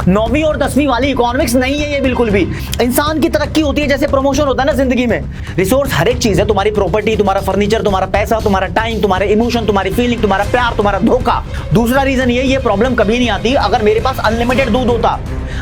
9वीं और 10वीं वाली इकोनॉमिक्स नहीं है ये बिल्कुल भी। इंसान की तरक्की होती है जैसे प्रमोशन होता है ना जिंदगी में। रिसोर्स हर एक चीज है, तुम्हारी प्रॉपर्टी, तुम्हारा फर्नीचर, तुम्हारा पैसा, तुम्हारा टाइम, तुम्हारे इमोशन, तुम्हारी फीलिंग, तुम्हारा प्यार, तुम्हारा धोखा। दूसरा रीजन ये प्रॉब्लम कभी नहीं आती अगर मेरे पास अनलिमिटेड दूध होता।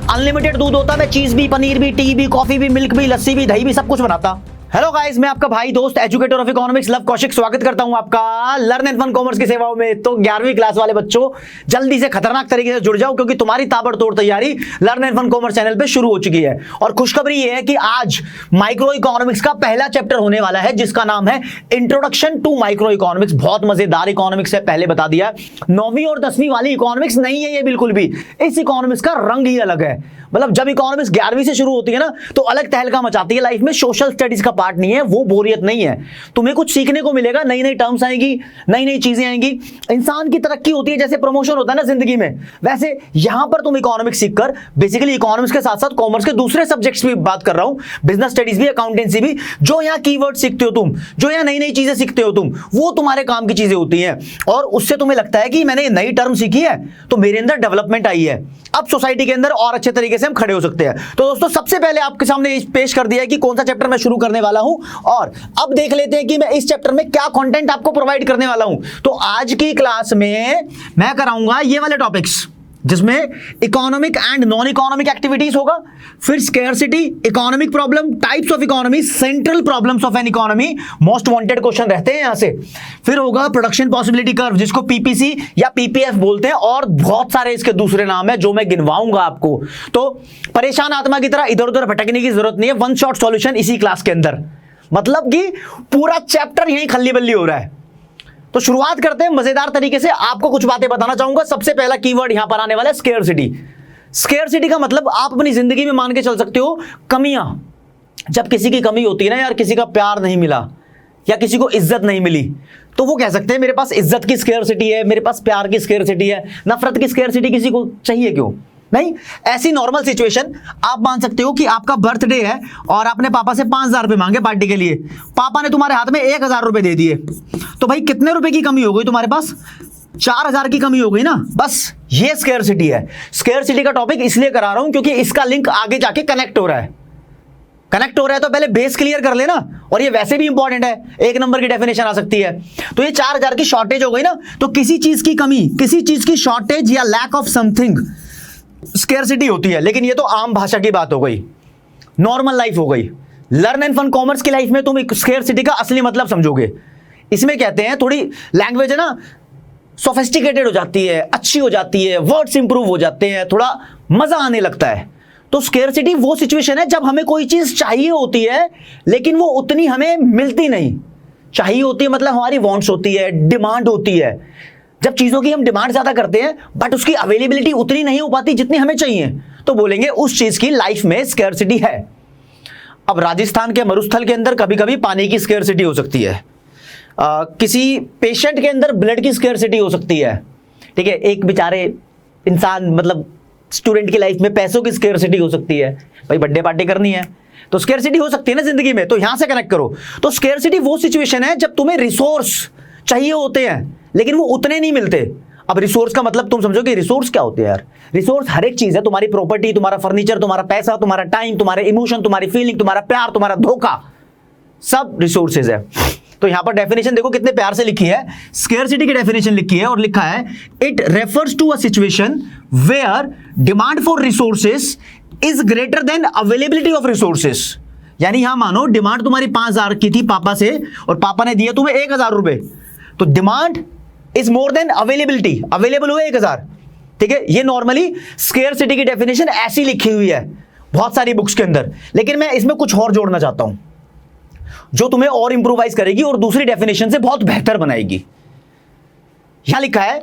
अनलिमिटेड दूध होता, मैं चीज भी, पनीर भी, टी भी, कॉफी भी, मिल्क भी, लस्सी भी, दही भी, सब कुछ बनाता। हेलो गाइस, मैं आपका भाई दोस्त educator of economics love Kaushik स्वागत करता हूं आपका लर्न एंड फन कॉमर्स की सेवाओं में। तो 11वीं क्लास वाले बच्चों जल्दी से खतरनाक तरीके से जुड़ जाओ क्योंकि तुम्हारी ताबड़तोड़ तैयारी learn and fun commerce channel पे शुरू हो चुकी है। और खुशखबरी ये है कि आज माइक्रो इकोनॉमिक्स का पहला चैप्टर होने वाला है जिसका नाम है इंट्रोडक्शन टू माइक्रो इकोनॉमिक्स। बहुत मजेदार इकोनॉमिक्स है, पहले बता दिया। 9वीं और 10वीं वाली इकोनॉमिक्स नहीं है ये बिल्कुल भी। इस इकोनॉमिक्स का रंग ही अलग है। मतलब जब इकोनॉमिक्स 11वीं से शुरू होती है ना तो अलग तहलका मचाती है लाइफ में। सोशल स्टडीज का पार्ट नहीं है वो, बोरियत नहीं है। तुम्हें कुछ सीखने को मिलेगा, नई नई टर्म्स आएंगी, नई नई चीजें आएंगी। इंसान की तरक्की होती है जैसे प्रमोशन होता है ना जिंदगी में, वैसे यहां पर तुम इकोनॉमिक्स सीखकर बेसिकली इकोनॉमिक्स के साथ साथ कॉमर्स के दूसरे सब्जेक्ट्स भी बात कर रहा हूं, बिजनेस स्टडीज भी, अकाउंटेंसी भी, जो यहाँ कीवर्ड सीखते हो तुम, जो यहाँ नई नई चीजें सीखते हो तुम, वो तुम्हारे काम की चीजें होती हैं। और उससे तुम्हें लगता है कि मैंने नई टर्म सीखी है तो मेरे अंदर डेवलपमेंट आई है, अब सोसाइटी के अंदर और अच्छे तरीके से हम खड़े हो सकते हैं। तो दोस्तों सबसे पहले आपके सामने पेश कर दिया है कि कौन सा चैप्टर मैं शुरू करने वाला हूं, और अब देख लेते हैं कि मैं इस चैप्टर में क्या कंटेंट आपको प्रोवाइड करने वाला हूं। तो आज की क्लास में मैं कराऊंगा ये वाले टॉपिक्स जिसमें economic and non economic activities होगा, फिर scarcity, economic problem, types of economy, central problems of an economy, most wanted question रहते हैं यहां से। फिर होगा प्रोडक्शन पॉसिबिलिटी कर्व जिसको पीपीसी या पीपीएफ बोलते हैं, और बहुत सारे इसके दूसरे नाम है जो मैं गिनवाऊंगा आपको। तो परेशान आत्मा की तरह इधर उधर भटकने की जरूरत नहीं है, वन शॉट सॉल्यूशन इसी क्लास के अंदर। मतलब कि पूरा चैप्टर यहीं खल्ली बल्ली हो रहा है। तो शुरुआत करते हैं मजेदार तरीके से। आपको कुछ बातें बताना चाहूंगा। सबसे पहला कीवर्ड यहां पर आने वाला है स्केर्सिटी। स्केर्सिटी का मतलब आप अपनी जिंदगी में मान के चल सकते हो कमियां। जब किसी की कमी होती है ना यार, किसी का प्यार नहीं मिला या किसी को इज्जत नहीं मिली, तो वो कह सकते हैं मेरे पास इज्जत की स्केर्सिटी है, मेरे पास प्यार की स्केर्सिटी है। नफरत की स्केर्सिटी किसी को चाहिए क्यों? नहीं। ऐसी नॉर्मल सिचुएशन आप मान सकते हो कि आपका बर्थडे है और आपने पापा से 5,000 रुपए मांगे पार्टी के लिए, पापा ने तुम्हारे हाथ में 1,000 रुपए दे दिए, तो भाई कितने रुपए की कमी हो गई तुम्हारे पास? 4,000 की कमी हो गई ना। बस ये स्केर्सिटी है। स्केर्सिटी का टॉपिक इसलिए करा रहा हूं क्योंकि इसका लिंक आगे जाके कनेक्ट हो रहा है। कनेक्ट हो रहा है तो पहले बेस क्लियर कर लेना, और ये वैसे भी इंपॉर्टेंट है, एक नंबर की डेफिनेशन आ सकती है। तो ये 4,000 की शॉर्टेज हो गई ना, तो किसी चीज की कमी, किसी चीज की शॉर्टेज या लैक ऑफ समथिंग स्केर्सिटी होती है। लेकिन ये तो आम भाषा की बात हो गई, नॉर्मल लाइफ हो गई। लर्न एंड फन कॉमर्स की लाइफ में तुम स्केर्सिटी का असली मतलब समझोगे। इसमें कहते हैं थोड़ी लैंग्वेज है ना सोफिस्टिकेटेड हो जाती है, अच्छी हो जाती है, वर्ड्स इंप्रूव हो जाते हैं, थोड़ा मजा आने लगता है। तो स्केर्सिटी वो सिचुएशन है जब हमें कोई चीज चाहिए होती है लेकिन वो उतनी हमें मिलती नहीं। चाहिए होती है मतलब हमारी वांट्स होती है, डिमांड होती है। जब चीजों की हम डिमांड ज्यादा करते हैं बट उसकी अवेलेबिलिटी उतनी नहीं हो पाती जितनी हमें चाहिए, तो बोलेंगे उस चीज की लाइफ में स्केर्सिटी है। अब राजस्थान के मरुस्थल के अंदर कभी कभी पानी की स्केर्सिटी हो सकती है, किसी पेशेंट के अंदर ब्लड की स्केर्सिटी हो सकती है, ठीक है। एक बेचारे इंसान मतलब स्टूडेंट की लाइफ में पैसों की स्केर्सिटी हो सकती है, भाई बर्थडे पार्टी करनी है तो स्केर्सिटी हो सकती है ना जिंदगी में। तो यहां से कनेक्ट करो। तो स्केर्सिटी वो सिचुएशन है जब तुम्हें रिसोर्स चाहिए होते हैं लेकिन वो उतने नहीं मिलते। अब रिसोर्स का मतलब तुम समझो कि रिसोर्स क्या होते हैं यार। रिसोर्स हर एक चीज है, तुम्हारी प्रॉपर्टी, तुम्हारा फर्नीचर, तुम्हारा पैसा, तुम्हारा टाइम, तुम्हारे इमोशन, तुम्हारी फीलिंग, तुम्हारा प्यार, तुम्हारा धोखा, सब रिसोर्सेज है। तो यहां पर डेफिनेशन देखो कितने प्यार से लिखी है। स्केर्सिटी की डेफिनेशन लिखी है और लिखा है it refers to a situation where demand for resources is greater than availability of resources. यानी यहां मानो डिमांड तुम्हारी 5,000 की थी पापा से और पापा ने दिया तुम्हें 1,000 रुपए, तो demand is more than availability, available हुए 1,000, ठीक है। ये नॉर्मली स्केर्सिटी की डेफिनेशन ऐसी लिखी हुई है बहुत सारी बुक्स के अंदर, लेकिन मैं इसमें कुछ और जोड़ना चाहता हूं जो तुम्हें और इंप्रूवाइज करेगी और दूसरी डेफिनेशन से बहुत बेहतर बनाएगी। यहां लिखा है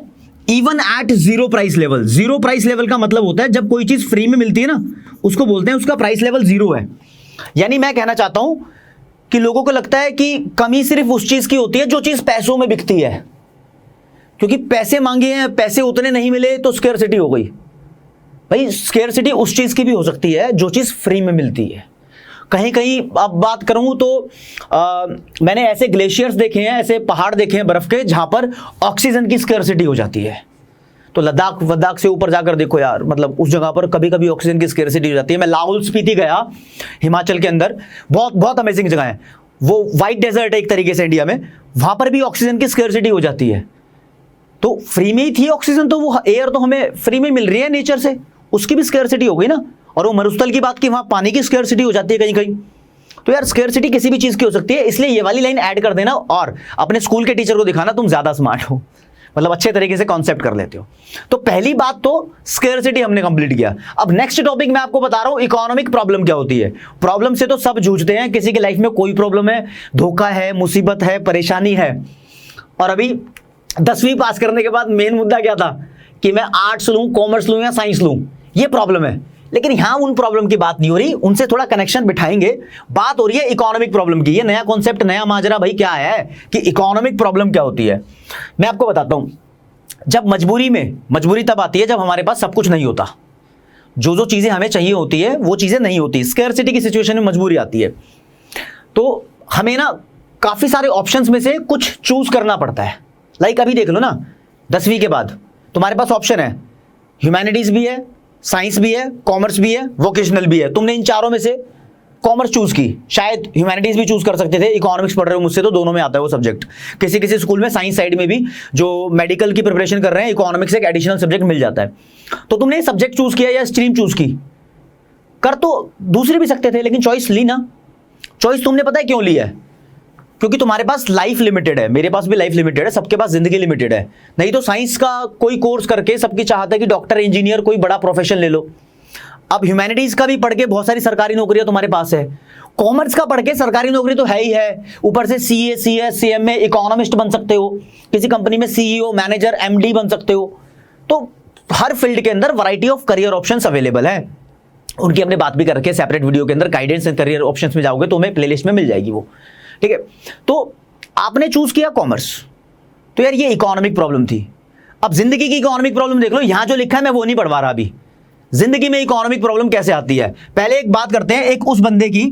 even at zero price level. Zero price level का मतलब होता है जब कोई चीज फ्री में मिलती है ना, उसको बोलते हैं उसका प्राइस लेवल जीरो है। यानी मैं कहना चाहता हूं कि लोगों को लगता है कि कमी सिर्फ उस चीज की होती है जो चीज पैसों में बिकती है, क्योंकि पैसे मांगे हैं, पैसे उतने नहीं मिले तो स्केर्सिटी हो गई। भाई स्केर्सिटी उस चीज की भी हो सकती है जो चीज फ्री में मिलती है। कहीं कहीं अब बात करूं तो मैंने ऐसे ग्लेशियर्स देखे हैं, ऐसे पहाड़ देखे हैं बर्फ के, जहां पर ऑक्सीजन की स्केर्सिटी हो जाती है। तो लद्दाख वद्दाख से ऊपर जाकर देखो यार, मतलब उस जगह पर कभी कभी ऑक्सीजन की स्केर्सिटी हो जाती है। मैं लाहौल स्पीति गया हिमाचल के अंदर, बहुत बहुत अमेजिंग जगह है वो, वाइट डेजर्ट है एक तरीके से इंडिया में, वहां पर भी ऑक्सीजन की स्केर्सिटी हो जाती है। तो फ्री में ही थी ऑक्सीजन, तो वो एयर तो हमें फ्री में मिल रही है नेचर से, उसकी भी स्केर्सिटी हो गई ना। और वो मरुस्थल की बात की, वहां पानी की स्केर्सिटी हो जाती है कहीं कहीं। तो यार स्केर्सिटी किसी भी चीज की हो सकती है, इसलिए ये वाली लाइन ऐड कर देना और अपने स्कूल के टीचर को दिखाना तुम ज्यादा स्मार्ट हो, मतलब अच्छे तरीके से कॉन्सेप्ट कर लेते हो। तो पहली बात तो स्केर्सिटी हमने कंप्लीट किया। अब नेक्स्ट टॉपिक मैं आपको बता रहा हूं इकोनॉमिक प्रॉब्लम क्या होती है। प्रॉब्लम से तो सब जूझते हैं, किसी की लाइफ में कोई प्रॉब्लम है, धोखा है, मुसीबत है, परेशानी है। और अभी 10वीं पास करने के बाद मेन मुद्दा क्या था कि मैं आर्ट्स लूं, कॉमर्स लूं या साइंस लूं, ये प्रॉब्लम है। लेकिन यहां उन प्रॉब्लम की बात नहीं हो रही, उनसे थोड़ा कनेक्शन बिठाएंगे। बात हो रही है इकोनॉमिक प्रॉब्लम की। ये नया कॉन्सेप्ट, नया माजरा भाई क्या है कि इकोनॉमिक प्रॉब्लम क्या होती है। मैं आपको बताता हूं, जब मजबूरी तब आती है जब हमारे पास सब कुछ नहीं होता, जो जो चीजें हमें चाहिए होती है वो चीजें नहीं होती, स्कैर्सिटी की सिचुएशन में मजबूरी आती है। तो हमें ना काफी सारे ऑप्शंस में से कुछ चूज करना पड़ता है। लाइक अभी देख लो ना, 10वीं के बाद तुम्हारे पास ऑप्शन है, ह्यूमैनिटीज भी है, साइंस भी है, कॉमर्स भी है, वोकेशनल भी है। तुमने इन चारों में से कॉमर्स चूज की, शायद ह्यूमैनिटीज भी चूज कर सकते थे, इकोनॉमिक्स पढ़ रहे हो मुझसे तो दोनों में आता है वो सब्जेक्ट। किसी किसी स्कूल में साइंस साइड में भी जो मेडिकल की प्रिपरेशन कर रहे हैं, इकोनॉमिक्स एक एडिशनल सब्जेक्ट मिल जाता है। तो तुमने सब्जेक्ट चूज किया या स्ट्रीम चूज की, कर तो दूसरे भी सकते थे, लेकिन चॉइस ली ना। चॉइस तुमने पता है क्यों ली है? क्योंकि तुम्हारे पास लाइफ लिमिटेड है, मेरे पास भी लाइफ लिमिटेड है, सबके पास जिंदगी लिमिटेड है। नहीं तो साइंस का कोई कोर्स करके सबकी चाहता है कि डॉक्टर, इंजीनियर, कोई बड़ा प्रोफेशन ले लो। अब ह्यूमैनिटीज का भी पढ़ के बहुत सारी सरकारी नौकरियां तुम्हारे पास है, कॉमर्स का पढ़ के सरकारी नौकरी तो है ही है, ऊपर से सीए, सीएस, सीएमए, इकोनॉमिस्ट बन सकते हो, किसी कंपनी में सीईओ, मैनेजर, एमडी बन सकते हो। तो हर फील्ड के अंदर variety of career options available है। उनकी हमने बात भी कर रखी है सेपरेट वीडियो के अंदर, गाइडेंस एंड करियर ऑप्शंस में जाओगे तो हमें प्लेलिस्ट में मिल जाएगी वो, ठीक है। तो आपने चूज किया कॉमर्स, तो यार ये इकोनॉमिक प्रॉब्लम थी। अब जिंदगी की इकोनॉमिक प्रॉब्लम देख लो, यहां जो लिखा है मैं वो नहीं पढ़वा रहा अभी। जिंदगी में इकोनॉमिक प्रॉब्लम कैसे आती है, पहले एक बात करते हैं। एक उस बंदे की,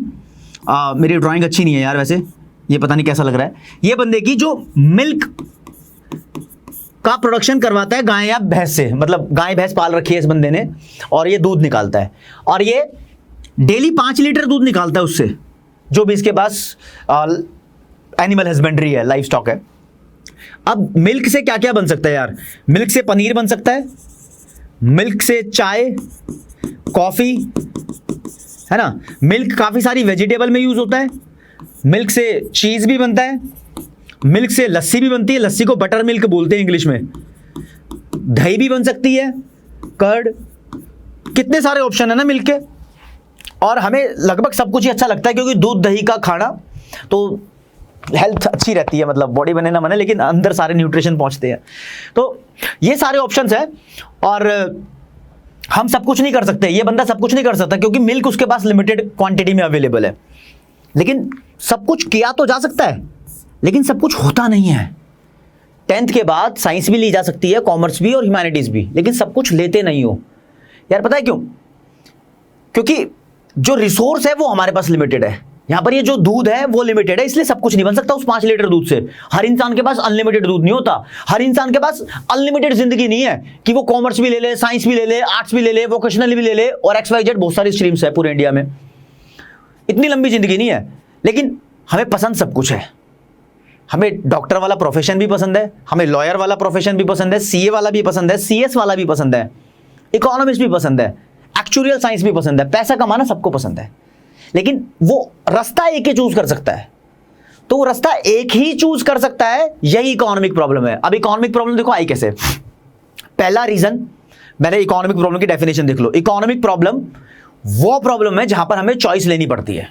मेरी ड्राइंग अच्छी नहीं है यार वैसे, ये पता नहीं कैसा लग रहा है, ये बंदे की जो मिल्क का प्रोडक्शन करवाता है गाय या भैंस से, मतलब गाय भैंस पाल रखी है इस बंदे ने, और ये दूध निकालता है, और ये डेली 5 लीटर दूध निकालता है उससे, जो भी इसके पास एनिमल हस्बेंड्री है, लाइफ स्टॉक है। अब मिल्क से क्या क्या बन सकता है यार? मिल्क से पनीर बन सकता है, मिल्क से चाय, कॉफी, है ना। मिल्क काफी सारी वेजिटेबल में यूज होता है, मिल्क से चीज भी बनता है, मिल्क से लस्सी भी बनती है, लस्सी को बटर मिल्क बोलते हैं इंग्लिश में। दही भी बन सकती है, कर्ड, कितने सारे ऑप्शन है ना मिल्क के। और हमें लगभग सब कुछ ही अच्छा लगता है, क्योंकि दूध दही का खाना तो हेल्थ अच्छी रहती है, मतलब बॉडी बने ना बने, लेकिन अंदर सारे न्यूट्रिशन पहुंचते हैं। तो ये सारे ऑप्शंस हैं, और हम सब कुछ नहीं कर सकते, ये बंदा सब कुछ नहीं कर सकता, क्योंकि मिल्क उसके पास लिमिटेड क्वांटिटी में अवेलेबल है। लेकिन सब कुछ किया तो जा सकता है, लेकिन सब कुछ होता नहीं है। 10th के बाद साइंस भी ली जा सकती है, कॉमर्स भी और ह्यूमैनिटीज भी, लेकिन सब कुछ लेते नहीं हो यार। पता है क्यों? क्योंकि जो रिसोर्स है वो हमारे पास लिमिटेड है। यहां पर ये जो दूध है वो लिमिटेड है, इसलिए सब कुछ नहीं बन सकता उस 5 लीटर दूध से। हर इंसान के पास अनलिमिटेड दूध नहीं होता, हर इंसान के पास अनलिमिटेड जिंदगी नहीं है कि वो कॉमर्स भी ले ले, साइंस भी ले ले, आर्ट्स भी ले ले, वोकेशनल भी ले ले, और XYZ बहुत सारी स्ट्रीम्स है पूरे इंडिया में। इतनी लंबी जिंदगी नहीं है, लेकिन हमें पसंद सब कुछ है। हमें डॉक्टर वाला प्रोफेशन भी पसंद है, हमें लॉयर वाला प्रोफेशन भी पसंद है, सीए वाला भी पसंद है, सीएस वाला भी पसंद है, इकोनॉमिक्स भी पसंद है, एक्चुअरियल साइंस भी पसंद है। पैसा कमाना सबको पसंद है, लेकिन वो रास्ता एक ही चूज कर सकता है। तो वो रास्ता एक ही चूज कर सकता है, यही इकोनॉमिक प्रॉब्लम है। अब इकोनॉमिक प्रॉब्लम देखो आई कैसे। पहला रीजन, मैंने इकोनॉमिक प्रॉब्लम की डेफिनेशन देख लो। इकोनॉमिक प्रॉब्लम वो प्रॉब्लम है जहां पर हमें चॉइस लेनी पड़ती है।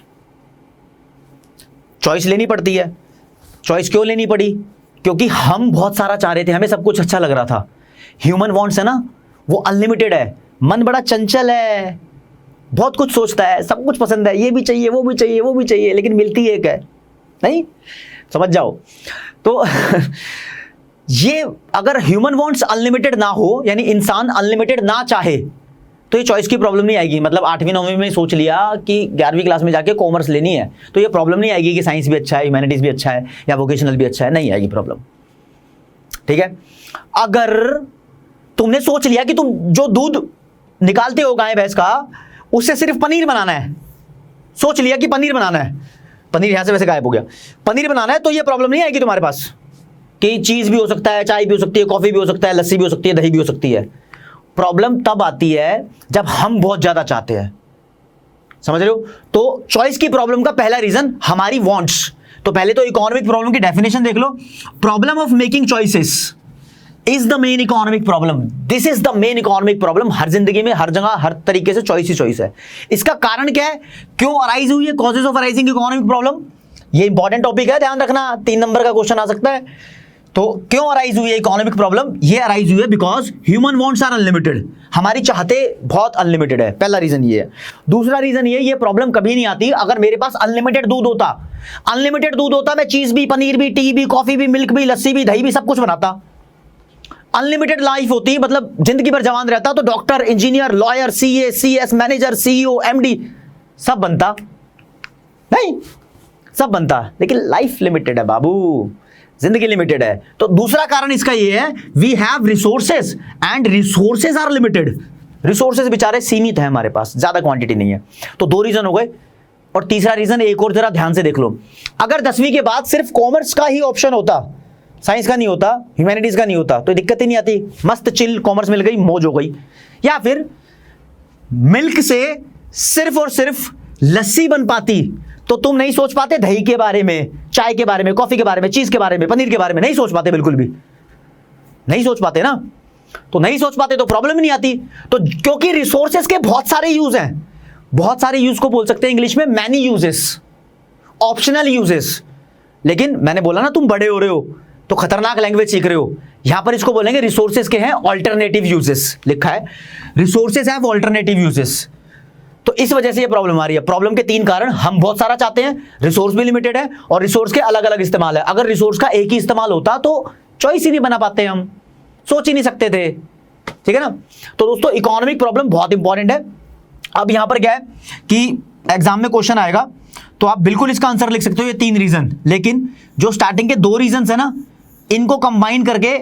चॉइस लेनी पड़ती है। चॉइस क्यों लेनी पड़ी? क्योंकि हम बहुत सारा चाह रहे थे, हमें सब कुछ अच्छा लग रहा था। ह्यूमन वांट्स है ना, वो अनलिमिटेड है। मन बड़ा चंचल है, बहुत कुछ सोचता है, सब कुछ पसंद है, ये भी चाहिए, वो भी चाहिए, वो भी चाहिए, लेकिन मिलती एक है नहीं, समझ जाओ। तो ये अगर ह्यूमन वांट्स अनलिमिटेड ना हो, यानी इंसान अनलिमिटेड ना चाहे, तो ये चॉइस की प्रॉब्लम नहीं आएगी। मतलब 8वीं 9वीं में सोच लिया कि 11वीं क्लास में जाके कॉमर्स लेनी है, तो ये प्रॉब्लम नहीं आएगी कि साइंस भी अच्छा है, ह्यूमैनिटीज भी अच्छा है, या वोकेशनल भी अच्छा है, नहीं आएगी प्रॉब्लम, ठीक है। अगर तुमने सोच लिया कि तुम जो दूध निकालते हो गाय भैंस का, उससे सिर्फ पनीर बनाना है, सोच लिया कि पनीर बनाना है, पनीर यहां से वैसे गायब हो गया, पनीर बनाना है, तो ये प्रॉब्लम नहीं आएगी तुम्हारे पास कि चीज भी हो सकता है, चाय भी हो सकती है, कॉफी भी हो सकता है, लस्सी भी हो सकती है, दही भी हो सकती है। प्रॉब्लम तब आती है जब हम बहुत ज्यादा चाहते हैं, समझ रहे हो? तो चॉइस की प्रॉब्लम का पहला रीजन हमारी वांट्स। तो पहले तो इकोनॉमिक प्रॉब्लम की डेफिनेशन देख लो। Problem of making choices is the main economic problem. This is the main economic problem. हर जिंदगी में, हर जगह, हर तरीके से चॉइस ही चॉइस है। इसका कारण क्या है, क्यों अराइज हुई है, causes of arising economic problem. ये इंपॉर्टेंट टॉपिक है, ध्यान रखना, 3 नंबर का क्वेश्चन आ सकता है। तो क्यों अराइज हुई है इकोनॉमिक प्रॉब्लम? ये अराइज हुई है because human wants are unlimited. हमारी चाहते बहुत अनलिमिटेड है, पहला रीजन ये है। दूसरा रीजन ये प्रॉब्लम कभी नहीं आती अगर मेरे पास अनलिमिटेड दूध होता। अनलिमिटेड दूध होता, मैं चीज भी, पनीर भी, टी भी, कॉफी भी, मिल्क भी, लस्सी भी, दही भी, सब कुछ बनाता। अनलिमिटेड लाइफ होती, मतलब जिंदगी भर जवान रहता, तो doctor, engineer, lawyer, CA, CS, manager, CEO, MD सब बनता। नहीं, सब बनता, लेकिन लाइफ लिमिटेड है बाबू, जिंदगी लिमिटेड है। तो दूसरा कारण इसका ये है, we have resources and resources are limited. Resources बेचारे सीमित है हमारे पास, ज्यादा क्वांटिटी नहीं है। तो 2 रीजन हो गए। और तीसरा रीजन एक और जरा ध्यान से देख लो, अगर 10वीं के बाद सिर्फ कॉमर्स का ही ऑप्शन होता, साइंस का नहीं होता, ह्यूमैनिटीज का नहीं होता, तो दिक्कत ही नहीं आती, मस्त चिल, कॉमर्स मिल गई, मौज हो गई। या फिर मिल्क से सिर्फ और सिर्फ लस्सी बन पाती, तो तुम नहीं सोच पाते दही के बारे में, चाय के बारे में, कॉफी के बारे में, चीज के बारे में, पनीर के बारे में, नहीं सोच पाते, बिल्कुल भी नहीं सोच पाते ना। तो नहीं सोच पाते तो प्रॉब्लम ही नहीं आती। तो क्योंकि रिसोर्सेज के बहुत सारे यूज हैं, बहुत सारे यूज को बोल सकते हैं इंग्लिश में मैनी यूजेस, ऑप्शनल यूजेस। लेकिन मैंने बोला ना, तुम बड़े हो रहे हो तो खतरनाक लैंग्वेज सीख रहे हो। यहां पर इसको बोलेंगे रिसोर्सेज के हैं ऑल्टरनेटिव यूजेस, लिखा है रिसोर्सेज हैव ऑल्टरनेटिव यूजेस। तो इस वजह से ये प्रॉब्लम आ रही है। प्रॉब्लम के 3 कारण, हम बहुत सारा चाहते हैं, रिसोर्स भी लिमिटेड है, और रिसोर्स के अलग अलग इस्तेमाल है। अगर रिसोर्स का एक ही इस्तेमाल होता तो चॉइस ही नहीं बना पाते, हम सोच ही नहीं सकते थे, ठीक है ना। तो दोस्तों इकोनॉमिक प्रॉब्लम बहुत इंपॉर्टेंट है। अब यहां पर क्या है कि एग्जाम में क्वेश्चन आएगा तो आप बिल्कुल इसका आंसर लिख सकते हो, ये 3 रीजन। लेकिन जो स्टार्टिंग के 2 रीजन है ना, इनको कंबाइन करके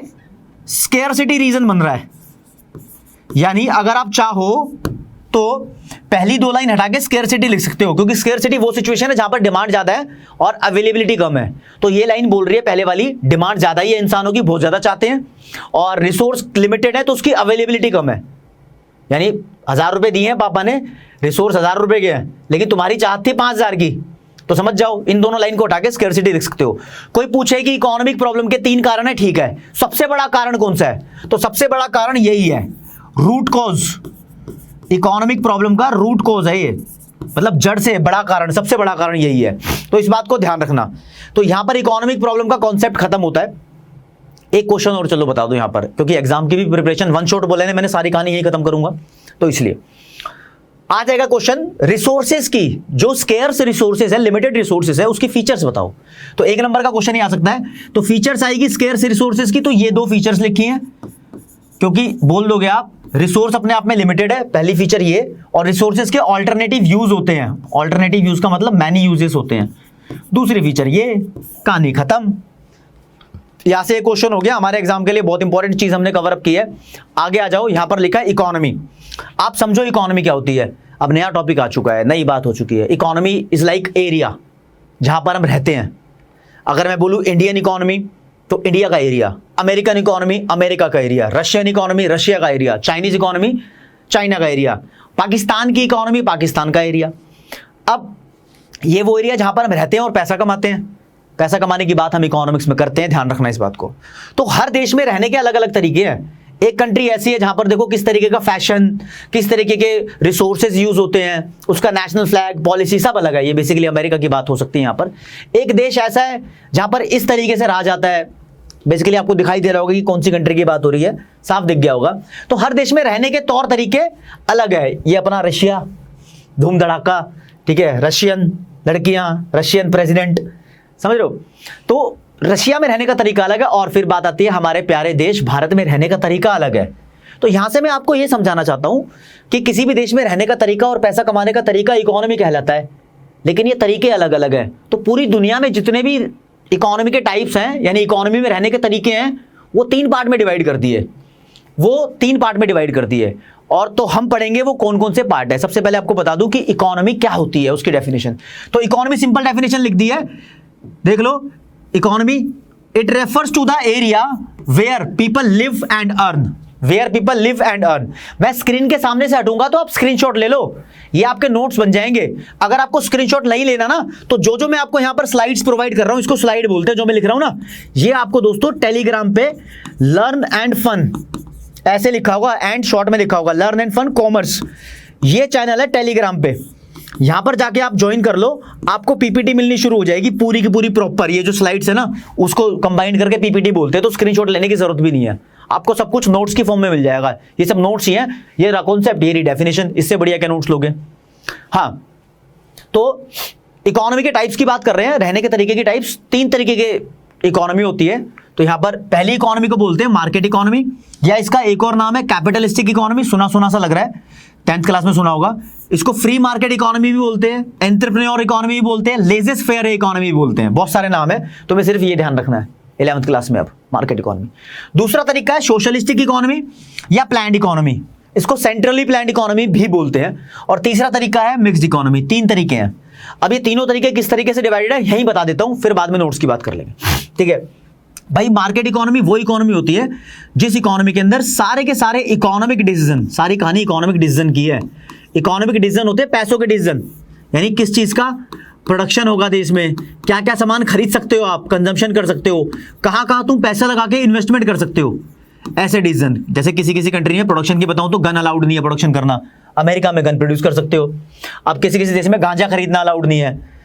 स्केर्सिटी रीजन बन रहा है। यानी अगर आप चाहो तो पहली 2 लाइन हटा के स्केर्सिटी लिख सकते हो, क्योंकि स्केर्सिटी वो सिचुएशन है जहां पर डिमांड ज्यादा है और अवेलेबिलिटी कम है। तो ये लाइन बोल रही है पहले वाली, डिमांड ज्यादा ही है इंसानों की, बहुत ज्यादा चाहते हैं, और रिसोर्स लिमिटेड है तो उसकी अवेलेबिलिटी कम है। यानी 1000 रुपए दिए हैं पापा ने, रिसोर्स 1000 रुपए के हैं, लेकिन तुम्हारी चाहत थी 5000 की, तो समझ जाओ इन दोनों लाइन को हटा के स्केर्सिटी लिख सकते हो। कोई पूछे कि इकोनॉमिक प्रॉब्लम के 3 कारण है, ठीक है, सबसे बड़ा कारण कौन सा है? तो सबसे बड़ा कारण यही है, रूट कॉज। इकोनॉमिक प्रॉब्लम का रूट कॉज है ये, मतलब जड़ से बड़ा कारण, सबसे बड़ा कारण यही है। तो इस बात को ध्यान रखना। तो यहां पर इकोनॉमिक प्रॉब्लम का कॉन्सेप्ट खत्म होता है। एक क्वेश्चन और चलो बता दो यहां पर, क्योंकि एग्जाम की भी प्रिपरेशन, वन शॉट बोले मैंने, सारी कहानी यही खत्म करूंगा, तो इसलिए आ जाएगा क्वेश्चन रिसोर्सेज की, जो स्केर्स रिसोर्सेज है, लिमिटेड रिसोर्सेज है, उसकी फीचर्स बताओ। तो 1 नंबर का क्वेश्चन ही आ सकता है। तो फीचर्स आएगी स्केर्स रिसोर्सेज की, तो ये 2 फीचर्स लिखी हैं, क्योंकि बोल दोगे आप रिसोर्स अपने आप में लिमिटेड है, पहली फीचर ये, और रिसोर्सेज के ऑल्टरनेटिव यूज होते हैं। ऑल्टरनेटिव यूज का मतलब मैनी यूजेस होते हैं। दूसरी फीचर ये, कहानी खत्म। यहां से एक क्वेश्चन हो गया हमारे एग्जाम के लिए, बहुत इंपॉर्टेंट चीज हमने कवर अप की है। आगे आ जाओ, यहां पर लिखा है इकोनॉमी। आप समझो इकोनॉमी क्या होती है। अब नया टॉपिक आ चुका है, नई बात हो चुकी है। इकोनॉमी इज लाइक एरिया जहां पर हम रहते हैं। अगर मैं बोलूं इंडियन इकोनॉमी तो इंडिया का एरिया, अमेरिकन इकोनॉमी अमेरिका का एरिया, रशियन इकोनॉमी रशिया का एरिया, चाइनीज इकोनॉमी चाइना का एरिया, पाकिस्तान की इकोनॉमी पाकिस्तान का एरिया। अब ये वो एरिया जहां पर हम रहते हैं और पैसा कमाते हैं। पैसा कमाने की बात हम इकोनॉमिक्स में करते हैं, ध्यान रखना इस बात को। तो हर देश में रहने के अलग अलग तरीके हैं। एक कंट्री ऐसी है जहां पर देखो किस तरीके का फैशन, किस तरीके के रिसोर्सेज यूज होते हैं, उसका नेशनल फ्लैग, पॉलिसी सब अलग है। ये बेसिकली अमेरिका की बात हो सकती है यहाँ पर। एक देश ऐसा है जहां पर इस तरीके से रहा जाता है। बेसिकली आपको दिखाई दे रहा होगा कि कौन सी कंट्री की बात हो रही है, साफ दिख गया होगा। तो हर देश में रहने के तौर तरीके अलग है। ये अपना रशिया, धूम धड़ाका, ठीक है, रशियन लड़कियां, रशियन प्रेसिडेंट, समझ रहे हो। तो रशिया में रहने का तरीका अलग है। और फिर बात आती है हमारे प्यारे देश भारत में रहने का तरीका अलग है। तो यहां से मैं आपको यह समझाना चाहता हूं कि किसी भी देश में रहने का तरीका और पैसा कमाने का तरीका इकोनॉमी कहलाता है, लेकिन ये तरीके अलग अलग हैं। तो पूरी दुनिया में जितने भी इकोनॉमी के टाइप्स हैं, यानी इकोनॉमी में रहने के तरीके हैं, वो 3 पार्ट में डिवाइड कर दिए। वो 3 पार्ट में डिवाइड करती है। और तो हम पढ़ेंगे वो कौन कौन से पार्ट है। सबसे पहले आपको बता दूं कि इकोनॉमी क्या होती है, उसकी डेफिनेशन। तो इकोनॉमी सिंपल डेफिनेशन लिख दी है, देख लो। Economy it refers to the area where people live and earn, where people live and earn. मैं स्क्रीन के सामने से हटूंगा तो आप स्क्रीनशॉट ले लो, ये आपके नोट्स बन जाएंगे। अगर आपको स्क्रीनशॉट नहीं लेना ना, तो जो मैं आपको यहां पर स्लाइड्स प्रोवाइड कर रहा हूं, इसको स्लाइड बोलते हैं, जो मैं लिख रहा हूं ना, ये आपको दोस्तों टेलीग्राम पे लर्न एंड फन ऐसे लिखा होगा, एंड शॉर्ट में लिखा होगा लर्न एंड फन कॉमर्स, ये चैनल है टेलीग्राम पे। यहां पर जाके आप ज्वाइन कर लो, आपको पीपीटी मिलनी शुरू हो जाएगी पूरी की पूरी प्रॉपर। ये जो स्लाइड्स है ना, उसको कंबाइन करके पीपीटी बोलते हैं, तो स्क्रीनशॉट लेने की जरूरत भी नहीं है, आपको सब कुछ नोट्स की फॉर्म में मिल जाएगा। ये सब नोट्स ही हैं, ये कॉन्सेप्ट, ये डेफिनेशन, इससे बढ़िया क्या नोट्स लोगे। हाँ, तो इकोनॉमी के टाइप्स की बात कर रहे हैं, रहने के तरीके की टाइप्स। 3 तरीके के इकोनॉमी होती है। तो यहां पर पहली इकोनॉमी को बोलते हैं मार्केट इकोनॉमी, या इसका एक और नाम है कैपिटलिस्टिक इकोनॉमी। सुना सुना सा लग रहा है, 10th क्लास में सुना होगा। इसको फ्री मार्केट इकोनॉमी भी बोलते हैं, एंटरप्रेन्योर इकोनॉमी भी बोलते हैं, लेजेस फेयर इकोनॉमी भी बोलते हैं, बहुत सारे नाम है। तो मैं सिर्फ ये ध्यान रखना है 11th क्लास में अब, मार्केट इकोनॉमी। दूसरा तरीका है सोशलिस्टिक इकोनॉमी या प्लान्ड इकोनॉमी, इसको सेंट्रली प्लान्ड इकोनॉमी भी बोलते हैं। और तीसरा तरीका है मिक्स्ड इकोनॉमी। 3 तरीके हैं। अब ये तीनों तरीके किस तरीके से डिवाइडेड है यही बता देता हूं, फिर बाद में नोट्स की बात कर लेंगे, ठीक है भाई। मार्केट इकोनॉमी वो इकोनॉमी होती है जिस इकोनॉमी के अंदर सारे के सारे इकोनॉमिक डिसीजन, सारी कहानी इकोनॉमिक डिसीजन की है। इकोनॉमिक डिसीजन होते हैं पैसों के डिसीजन, यानी किस चीज का प्रोडक्शन होगा देश में, क्या क्या सामान खरीद सकते हो आप, कंजम्पशन कर सकते हो, कहां कहां तुम पैसा लगा के इन्वेस्टमेंट कर सकते हो, ऐसे डिसीजन। जैसे किसी किसी कंट्री में प्रोडक्शन की बताऊं तो गन अलाउड नहीं है प्रोडक्शन करना, अमेरिका में गन प्रोड्यूस कर सकते हो। अब किसी किसी देश में गांजा खरीदना अलाउड नहीं है,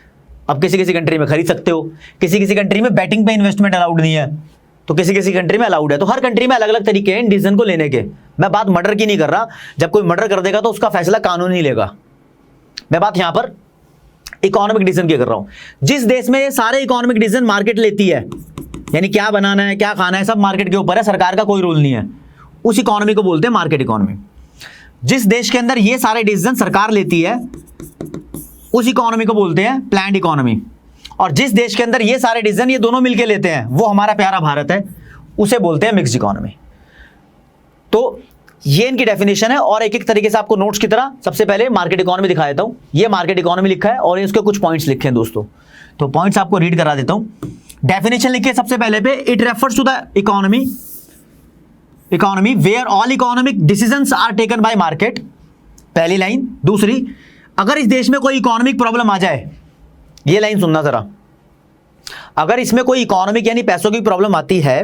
अब किसी किसी कंट्री में खरीद सकते हो। किसी किसी कंट्री में बैटिंग पे इन्वेस्टमेंट अलाउड नहीं है, तो किसी किसी कंट्री में अलाउड है। तो हर कंट्री में अलग अलग तरीके हैं इन डिसीजन को लेने के। मैं बात मर्डर की नहीं कर रहा, जब कोई मर्डर कर देगा तो उसका फैसला कानून ही लेगा। मैं बात यहां पर इकोनॉमिक डिसीजन की कर रहा हूं। जिस देश में ये सारे इकोनॉमिक डिसीजन मार्केट लेती है, यानी क्या बनाना है क्या खाना है सब मार्केट के ऊपर है, सरकार का कोई रोल नहीं है, उस इकोनॉमी को बोलते हैं मार्केट इकोनॉमी। जिस देश के अंदर ये सारे डिसीजन सरकार लेती है उस इकोनॉमी को बोलते हैं प्लान्ड इकोनॉमी। और जिस देश के अंदर ये सारे डिसीजन ये दोनों मिलकर लेते हैं, वो हमारा प्यारा भारत है, उसे बोलते हैं मिक्स्ड इकोनॉमी। तो ये इनकी डेफिनेशन है। और एक एक तरीके से आपको नोट्स की तरह सबसे पहले मार्केट इकोनॉमी दिखा देता हूं। ये मार्केट इकोनॉमी लिखा है और इसके कुछ पॉइंट्स लिखे हैं दोस्तों, तो पॉइंट्स आपको रीड करा देता हूं। डेफिनेशन लिखिए सबसे पहले पे, it refers to the economy where all economic decisions are taken by market, पहली लाइन। दूसरी, अगर इस देश में कोई इकोनॉमिक प्रॉब्लम आ जाए, ये लाइन सुनना जरा, अगर इसमें कोई इकोनॉमिक यानी पैसों की प्रॉब्लम आती है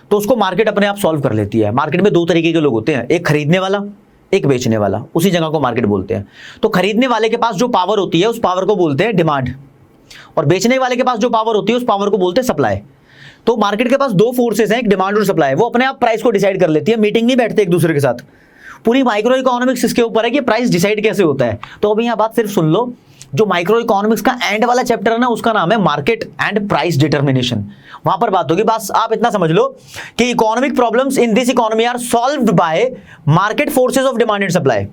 तो उसको मार्केट अपने आप सॉल्व कर लेती है। मार्केट में 2 तरीके के लोग होते हैं, एक खरीदने वाला, एक बेचने वाला, उसी जगह को मार्केट बोलते हैं। तो खरीदने वाले के पास जो पावर होती है उस पावर को बोलते हैं डिमांड, और बेचने वाले के पास जो पावर होती है उस पावर को बोलते हैं सप्लाई। तो मार्केट के पास 2 फोर्सेस हैं, एक डिमांड और सप्लाई, वो अपने आप प्राइस को डिसाइड कर लेती है, मीटिंग नहीं बैठते एक दूसरे के साथ। पूरी माइक्रो इकोनॉमिक्स इसके ऊपर है कि प्राइस डिसाइड कैसे होता है। तो अभी यहां बात सिर्फ सुन लो, जो माइक्रो इकोनॉमिक्स का एंड वाला चैप्टर है ना, उसका नाम है मार्केट एंड प्राइस डिटर्मिनेशन। वहां पर बात होगी, बस आप इतना समझ लो कि economic problems in this economy are solved by market forces of demand and supply.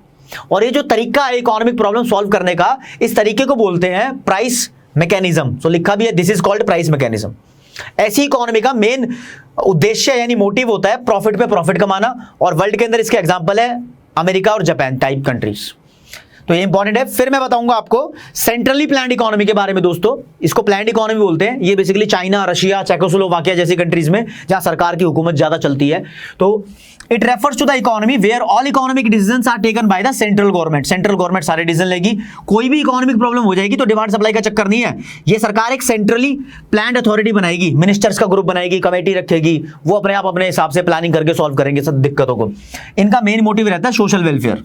और ये जो तरीका है इकोनॉमिक प्रॉब्लम सॉल्व करने का, इस तरीके को बोलते हैं प्राइस मैकेनिज्म। सो लिखा भी है, this is called price mechanism. ऐसी इकोनॉमी का मेन उद्देश्य यानी मोटिव होता है प्रॉफिट पे प्रॉफिट कमाना, और वर्ल्ड के अंदर इसके एग्जांपल है अमेरिका और जापान टाइप कंट्रीज। तो ये इंपॉर्टेंट है। फिर मैं बताऊंगा आपको सेंट्रली प्लान्ड इकोनॉमी के बारे में दोस्तों, इसको प्लान्ड इकोनॉमी बोलते हैं। ये बेसिकली चाइना, रशिया, चेकोस्लोवाकिया जैसी कंट्रीज में जहां सरकार की हुकूमत ज्यादा चलती है। तो it refers to the economy where all economic decisions are taken by the central government. Central government सारे डिसीजन लेगी, कोई भी इकोनॉमिक प्रॉब्लम हो जाएगी तो डिमांड सप्लाई का चक्कर नहीं है, ये सरकार एक सेंट्रली प्लान्ड अथॉरिटी बनाएगी, मिनिस्टर्स का ग्रुप बनाएगी, कमेटी रखेगी, वो अपने आप अपने हिसाब से प्लानिंग करके सॉल्व करेंगे सब दिक्कतों को। इनका मेन मोटिव रहता है सोशल वेलफेयर,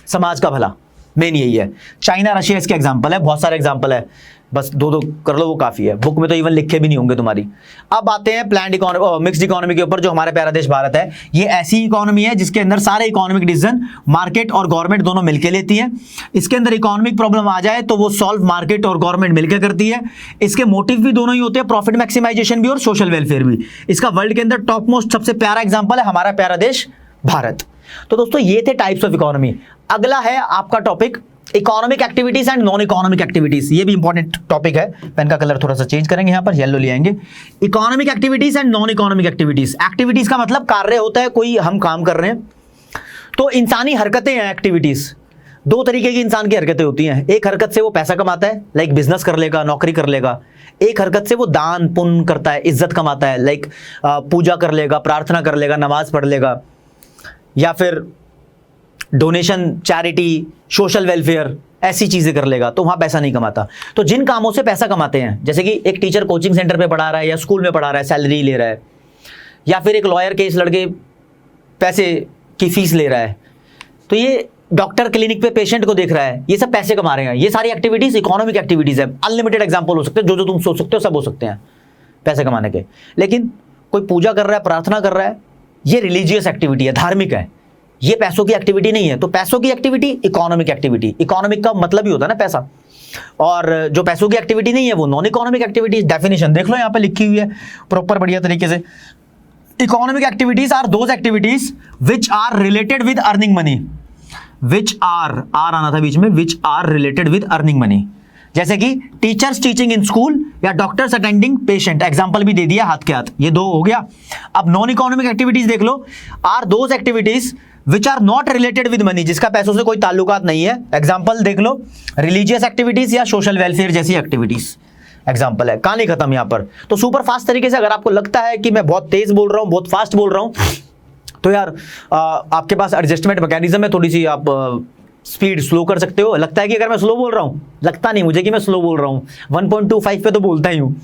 समाज का भला, मेन यही है। चाइना, रशिया इसके एग्जांपल है, बहुत सारे एग्जांपल है, बस 2 कर लो वो काफी है, बुक में तो इवन लिखे भी नहीं होंगे तुम्हारी। अब आते हैं प्लान्ड इकोनॉमी, मिक्स्ड इकोनॉमी के ऊपर, जो हमारा प्यारा देश भारत है। ये ऐसी इकोनॉमी है जिसके अंदर सारे इकोनॉमिक डिसीजन मार्केट और गवर्नमेंट दोनों मिलकर लेती है। इसके अंदर इकोनॉमिक प्रॉब्लम आ जाए तो वो सॉल्व मार्केट और गवर्नमेंट मिलकर करती है। इसके मोटिव भी दोनों ही होते हैं, प्रॉफिट मैक्सिमाइजेशन भी और सोशल वेलफेयर भी। इसका वर्ल्ड के अंदर टॉप मोस्ट सबसे प्यारा एग्जाम्पल है हमारा प्यारा देश भारत। तो दोस्तों ये थे टाइप्स ऑफ इकोनॉमी। अगला है आपका topic economic activities and non economic activities, ये भी इंपॉर्टेंट टॉपिक है। पेन का कलर थोड़ा सा चेंज करेंगे, यहाँ पर येलो ले आएंगे। Economic activities and non economic activities. Activities का मतलब कार्य होता है, कोई हम काम कर रहे हैं, तो इंसानी हरकतें हैं एक्टिविटीज। दो तरीके की इंसान की हरकतें होती हैं। एक हरकत से वो पैसा कमाता है, लाइक बिजनेस कर लेगा, नौकरी कर लेगा। एक हरकत से वो दान पुण्य करता है, इज्जत कमाता है, लाइक पूजा कर लेगा, प्रार्थना कर लेगा, नमाज पढ़ लेगा, या फिर डोनेशन, चैरिटी, सोशल वेलफेयर, ऐसी चीजें कर लेगा, तो वहां पैसा नहीं कमाता। तो जिन कामों से पैसा कमाते हैं, जैसे कि एक टीचर कोचिंग सेंटर पे पढ़ा रहा है या स्कूल में पढ़ा रहा है, सैलरी ले रहा है, या फिर एक लॉयर केस लड़के पैसे की फीस ले रहा है, तो ये डॉक्टर क्लिनिक पे पेशेंट को देख रहा है, ये सब पैसे कमा रहे हैं। ये सारी एक्टिविटीज इकोनॉमिक एक्टिविटीज है। अनलिमिटेड एग्जांपल हो सकते हैं, जो जो तुम सोच सकते हो सब हो सकते हैं पैसे कमाने के। लेकिन कोई पूजा कर रहा है, प्रार्थना कर रहा है, ये रिलीजियस एक्टिविटी है, धार्मिक है, ये पैसों की एक्टिविटी नहीं है। तो पैसों की एक्टिविटी इकोनॉमिक एक्टिविटी, इकोनॉमिक का मतलब ही होता है ना पैसा, और जो पैसों की एक्टिविटी नहीं है वो नॉन इकोनॉमिक एक्टिविटीज। डेफिनेशन देख लो, यहाँ पे लिखी हुई है प्रॉपर बढ़िया तरीके से। Economic activities are those activities which are related with earning money, which are आना था बीच में, which are related with earning money. जैसे कि टीचर्स टीचिंग इन स्कूल या डॉक्टर्स अटेंडिंग पेशेंट, एग्जांपल भी दे दिया हाथ के हाथ, ये दो हो गया। अब नॉन इकोनॉमिक एक्टिविटीज देख लो, are those activities which are not related with money, जिसका पैसों से कोई ताल्लुकात नहीं है। एग्जांपल देख लो, रिलीजियस एक्टिविटीज या सोशल वेलफेयर जैसी एक्टिविटीज एग्जांपल है। कहानी खत्म यहाँ पर। तो सुपर फास्ट तरीके से, अगर आपको लगता है कि मैं बहुत तेज बोल रहा हूँ, बहुत फास्ट बोल रहा हूँ, तो यार आपके पास एडजस्टमेंट मैकेनिज्म है, थोड़ी सी आप स्पीड स्लो कर सकते हो। लगता है कि अगर मैं स्लो बोल रहा हूँ, लगता नहीं मुझे कि मैं स्लो बोल रहा हूँ, 1.25 पे तो बोलता ही हूँ,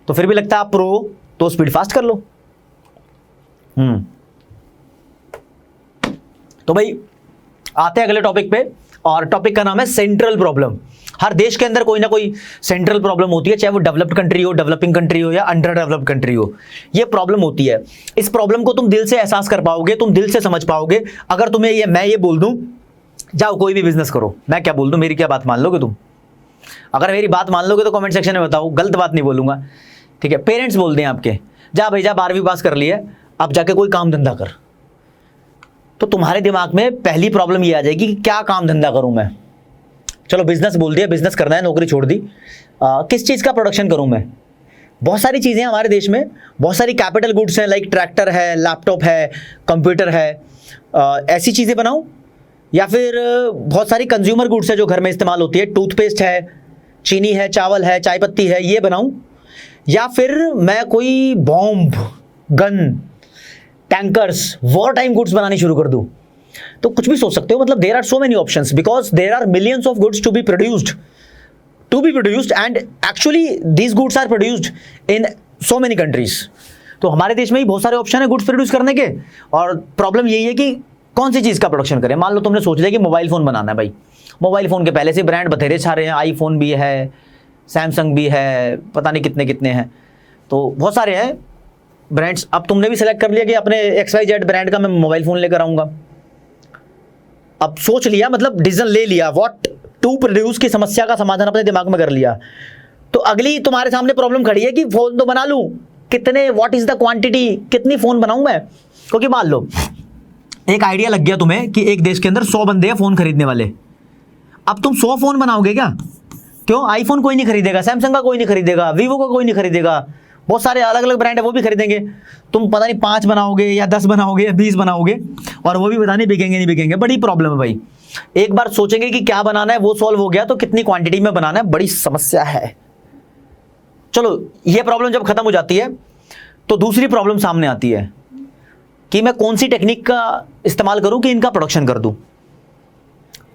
तो फिर भी लगता है आप प्रो, तो स्पीड फास्ट कर लो। तो भाई आते हैं अगले टॉपिक पे, और टॉपिक का नाम है सेंट्रल प्रॉब्लम। हर देश के अंदर कोई ना कोई सेंट्रल प्रॉब्लम होती है, चाहे वो डेवलप्ड कंट्री हो, डेवलपिंग कंट्री हो, या अंडर डेवलप्ड कंट्री हो, ये प्रॉब्लम होती है। इस प्रॉब्लम को तुम दिल से एहसास कर पाओगे, तुम दिल से समझ पाओगे अगर तुम्हें ये मैं ये बोल दूं, जाओ कोई भी बिजनेस करो, मैं क्या बोल दूं, मेरी क्या बात मान लोगे तुम? अगर मेरी बात मान लोगे तो कमेंट सेक्शन में बताओ, गलत बात नहीं बोलूंगा, ठीक है। पेरेंट्स बोल दें आपके, जा भाई जा 12वीं पास कर लिया, अब जाके कोई काम धंधा कर, तो तुम्हारे दिमाग में पहली प्रॉब्लम ये आ जाएगी कि क्या काम धंधा करूं मैं। चलो बिजनेस बोल दिया, बिजनेस करना है, नौकरी छोड़ दी, किस चीज़ का प्रोडक्शन करूं मैं? बहुत सारी चीज़ें हैं हमारे देश में, बहुत सारी कैपिटल गुड्स हैं, लाइक ट्रैक्टर है, लैपटॉप है, कंप्यूटर है, ऐसी चीज़ें बनाऊं, या फिर बहुत सारी कंज्यूमर गुड्स है जो घर में इस्तेमाल होती है, टूथपेस्ट है, चीनी है, चावल है, चाय पत्ती है, ये बनाऊं, या फिर मैं कोई bomb, gun, tankers, war time goods बनानी शुरू कर दूं। तो कुछ भी सोच सकते हो, मतलब there are so many options, because there are millions of goods to be produced and actually these goods are produced in so many countries. तो हमारे देश में ही बहुत सारे ऑप्शन है गुड्स प्रोड्यूस करने के, और प्रॉब्लम यही है कि कौन सी चीज़ का प्रोडक्शन करें। मान लो तुमने सोच लिया कि मोबाइल फ़ोन बनाना है, भाई मोबाइल फ़ोन के पहले से ब्रांड बथेरे सारे हैं, आईफोन भी है, सैमसंग भी है, पता नहीं कितने कितने हैं, तो बहुत सारे हैं ब्रांड्स। अब तुमने भी सिलेक्ट कर लिया कि अपने XYZ ब्रांड का मैं मोबाइल फ़ोन लेकर आऊँगा। अब सोच लिया, मतलब डिसीजन ले लिया, व्हाट टू प्रोड्यूस की समस्या का समाधान अपने दिमाग में कर लिया। तो अगली तुम्हारे सामने प्रॉब्लम खड़ी है कि फ़ोन तो बना लूँ, कितने, व्हाट इज़ द क्वांटिटी, कितनी फ़ोन बनाऊँ मैं? क्योंकि मान लो एक आइडिया लग गया तुम्हें कि एक देश के अंदर 100 बंदे हैं फ़ोन खरीदने वाले। अब तुम 100 फ़ोन बनाओगे क्या? क्यों? आईफोन कोई नहीं खरीदेगा, सैमसंग का कोई नहीं खरीदेगा, वीवो का कोई नहीं खरीदेगा, बहुत सारे अलग अलग ब्रांड है वो भी खरीदेंगे। तुम पता नहीं 5 बनाओगे या 10 बनाओगे या 20 बनाओगे, और वो भी पता नहीं बिकेंगे नहीं बिकेंगे। बड़ी प्रॉब्लम है भाई। एक बार सोचेंगे कि क्या बनाना है, वो सॉल्व हो गया, तो कितनी क्वांटिटी में बनाना है, बड़ी समस्या है। चलो ये प्रॉब्लम जब खत्म हो जाती है तो दूसरी प्रॉब्लम सामने आती है कि मैं कौन सी टेक्निक का इस्तेमाल करूं कि इनका प्रोडक्शन कर दूं।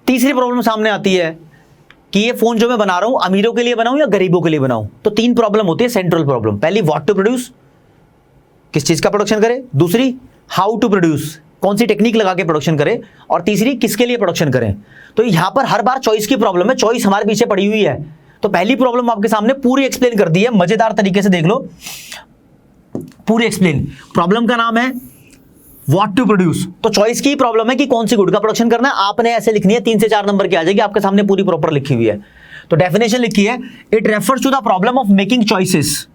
तीसरी प्रॉब्लम सामने आती है कि ये फोन जो मैं बना रहा हूं अमीरों के लिए बनाऊं या गरीबों के लिए बनाऊं। तो 3 प्रॉब्लम होती है सेंट्रल प्रॉब्लम। पहली, व्हाट टू प्रोड्यूस, किस चीज का प्रोडक्शन करें। दूसरी, हाउ टू प्रोड्यूस, कौन सी टेक्निक लगा के प्रोडक्शन करें। और तीसरी, किसके लिए प्रोडक्शन करें। तो यहां पर हर बार चॉइस की प्रॉब्लम है, चॉइस हमारे पीछे पड़ी हुई है। तो पहली प्रॉब्लम आपके सामने पूरी एक्सप्लेन कर दी है, मजेदार तरीके से देख लो, पूरी एक्सप्लेन। प्रॉब्लम का नाम है व्हाट टू प्रोड्यूस। तो चॉइस की प्रॉब्लम है कि कौन सी गुड का प्रोडक्शन करना है। आपने ऐसे लिखनी है, 3 से 4 नंबर की आ जाएगी, आपके सामने पूरी प्रॉपर लिखी हुई है। तो डेफिनेशन लिखी है, it refers to the problem of making choices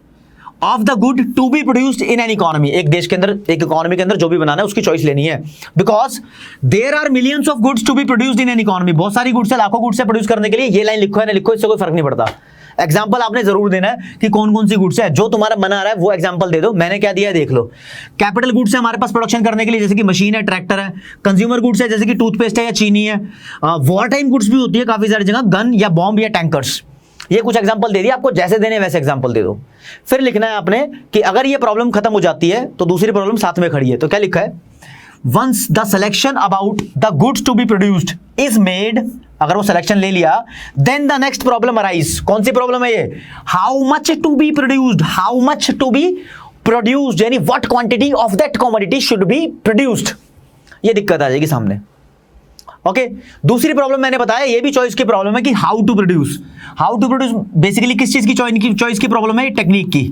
of the good to be produced in an economy, एक देश के अंदर, एक इकोनॉमी के अंदर जो भी बनाना है उसकी चॉइस लेनी है, because there are millions of goods to be produced in an economy, बहुत सारी गुड्स है, लाखों गुड्स है प्रोड्यूस करने के लिए, ये लाइन लिखो है ना लिखो इससे कोई फर्क नहीं पड़ता। एग्जाम्पल आपने जरूर देना है कि कौन कौन सी गुड्स है, जो तुम्हारा मन आ रहा है वो एग्जाम्पल दे दो, मैंने क्या दिया है देख लो। कैपिटल गुड्स है हमारे पास प्रोडक्शन करने के लिए, जैसे कि मशीन है, ट्रैक्टर है। कंज्यूमर गुड्स है जैसे कि टूथपेस्ट है या चीनी है। वॉर टाइम गुड्स भी होती है काफी सारी जगह, गन या बॉम्ब या टैंकर्स। ये कुछ एग्जांपल दे दिया, आपको जैसे देने वैसे एग्जांपल दे दो। फिर लिखना है आपने कि अगर ये प्रॉब्लम खत्म हो जाती है तो दूसरी प्रॉब्लम साथ में खड़ी है, तो क्या लिखा है, once the selection about the goods to be produced is made, अगर वो सिलेक्शन ले लिया, then the next problem arise. कौन सी प्रॉब्लम है ये, how much to be produced, how much to be produced, यानी what quantity of that commodity should be produced, ये दिक्कत आ जाएगी सामने। ओके, दूसरी प्रॉब्लम मैंने बताया ये भी चॉइस की प्रॉब्लम है कि how to produce. How to produce basically किस चीज की चॉइस की प्रॉब्लम है, टेक्निक की।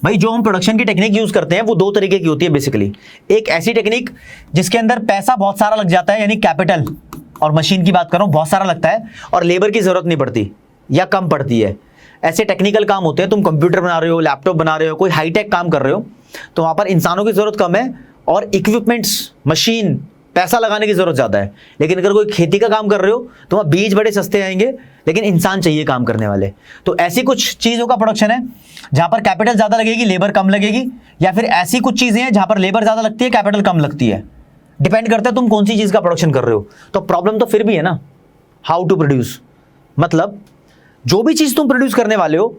भाई जो हम प्रोडक्शन की टेक्निक यूज करते हैं वो दो तरीके की होती है बेसिकली। एक ऐसी टेक्निक जिसके अंदर पैसा बहुत सारा लग जाता है, यानी कैपिटल, और मशीन की बात कर रहा हूं, बहुत सारा लगता है और लेबर की जरूरत नहीं पड़ती या कम पड़ती है। ऐसे टेक्निकल काम होते हैं, तुम कंप्यूटर बना रहे हो, लैपटॉप बना रहे हो, कोई हाईटेक काम कर रहे हो, तो वहां पर इंसानों की जरूरत कम है और इक्विपमेंट्स, मशीन, पैसा लगाने की जरूरत ज्यादा है। लेकिन अगर कोई खेती का काम कर रहे हो तो वहां बीज बड़े सस्ते आएंगे, लेकिन इंसान चाहिए काम करने वाले। तो ऐसी कुछ चीजों का प्रोडक्शन है जहां पर कैपिटल ज्यादा लगेगी, लेबर कम लगेगी, या फिर ऐसी कुछ चीजें हैं जहां पर लेबर ज्यादा लगती है, कैपिटल कम लगती है। डिपेंड करता है तुम कौन सी चीज का प्रोडक्शन कर रहे हो। तो प्रॉब्लम तो फिर भी है ना, हाउ टू प्रोड्यूस, मतलब जो भी चीज तुम प्रोड्यूस करने वाले हो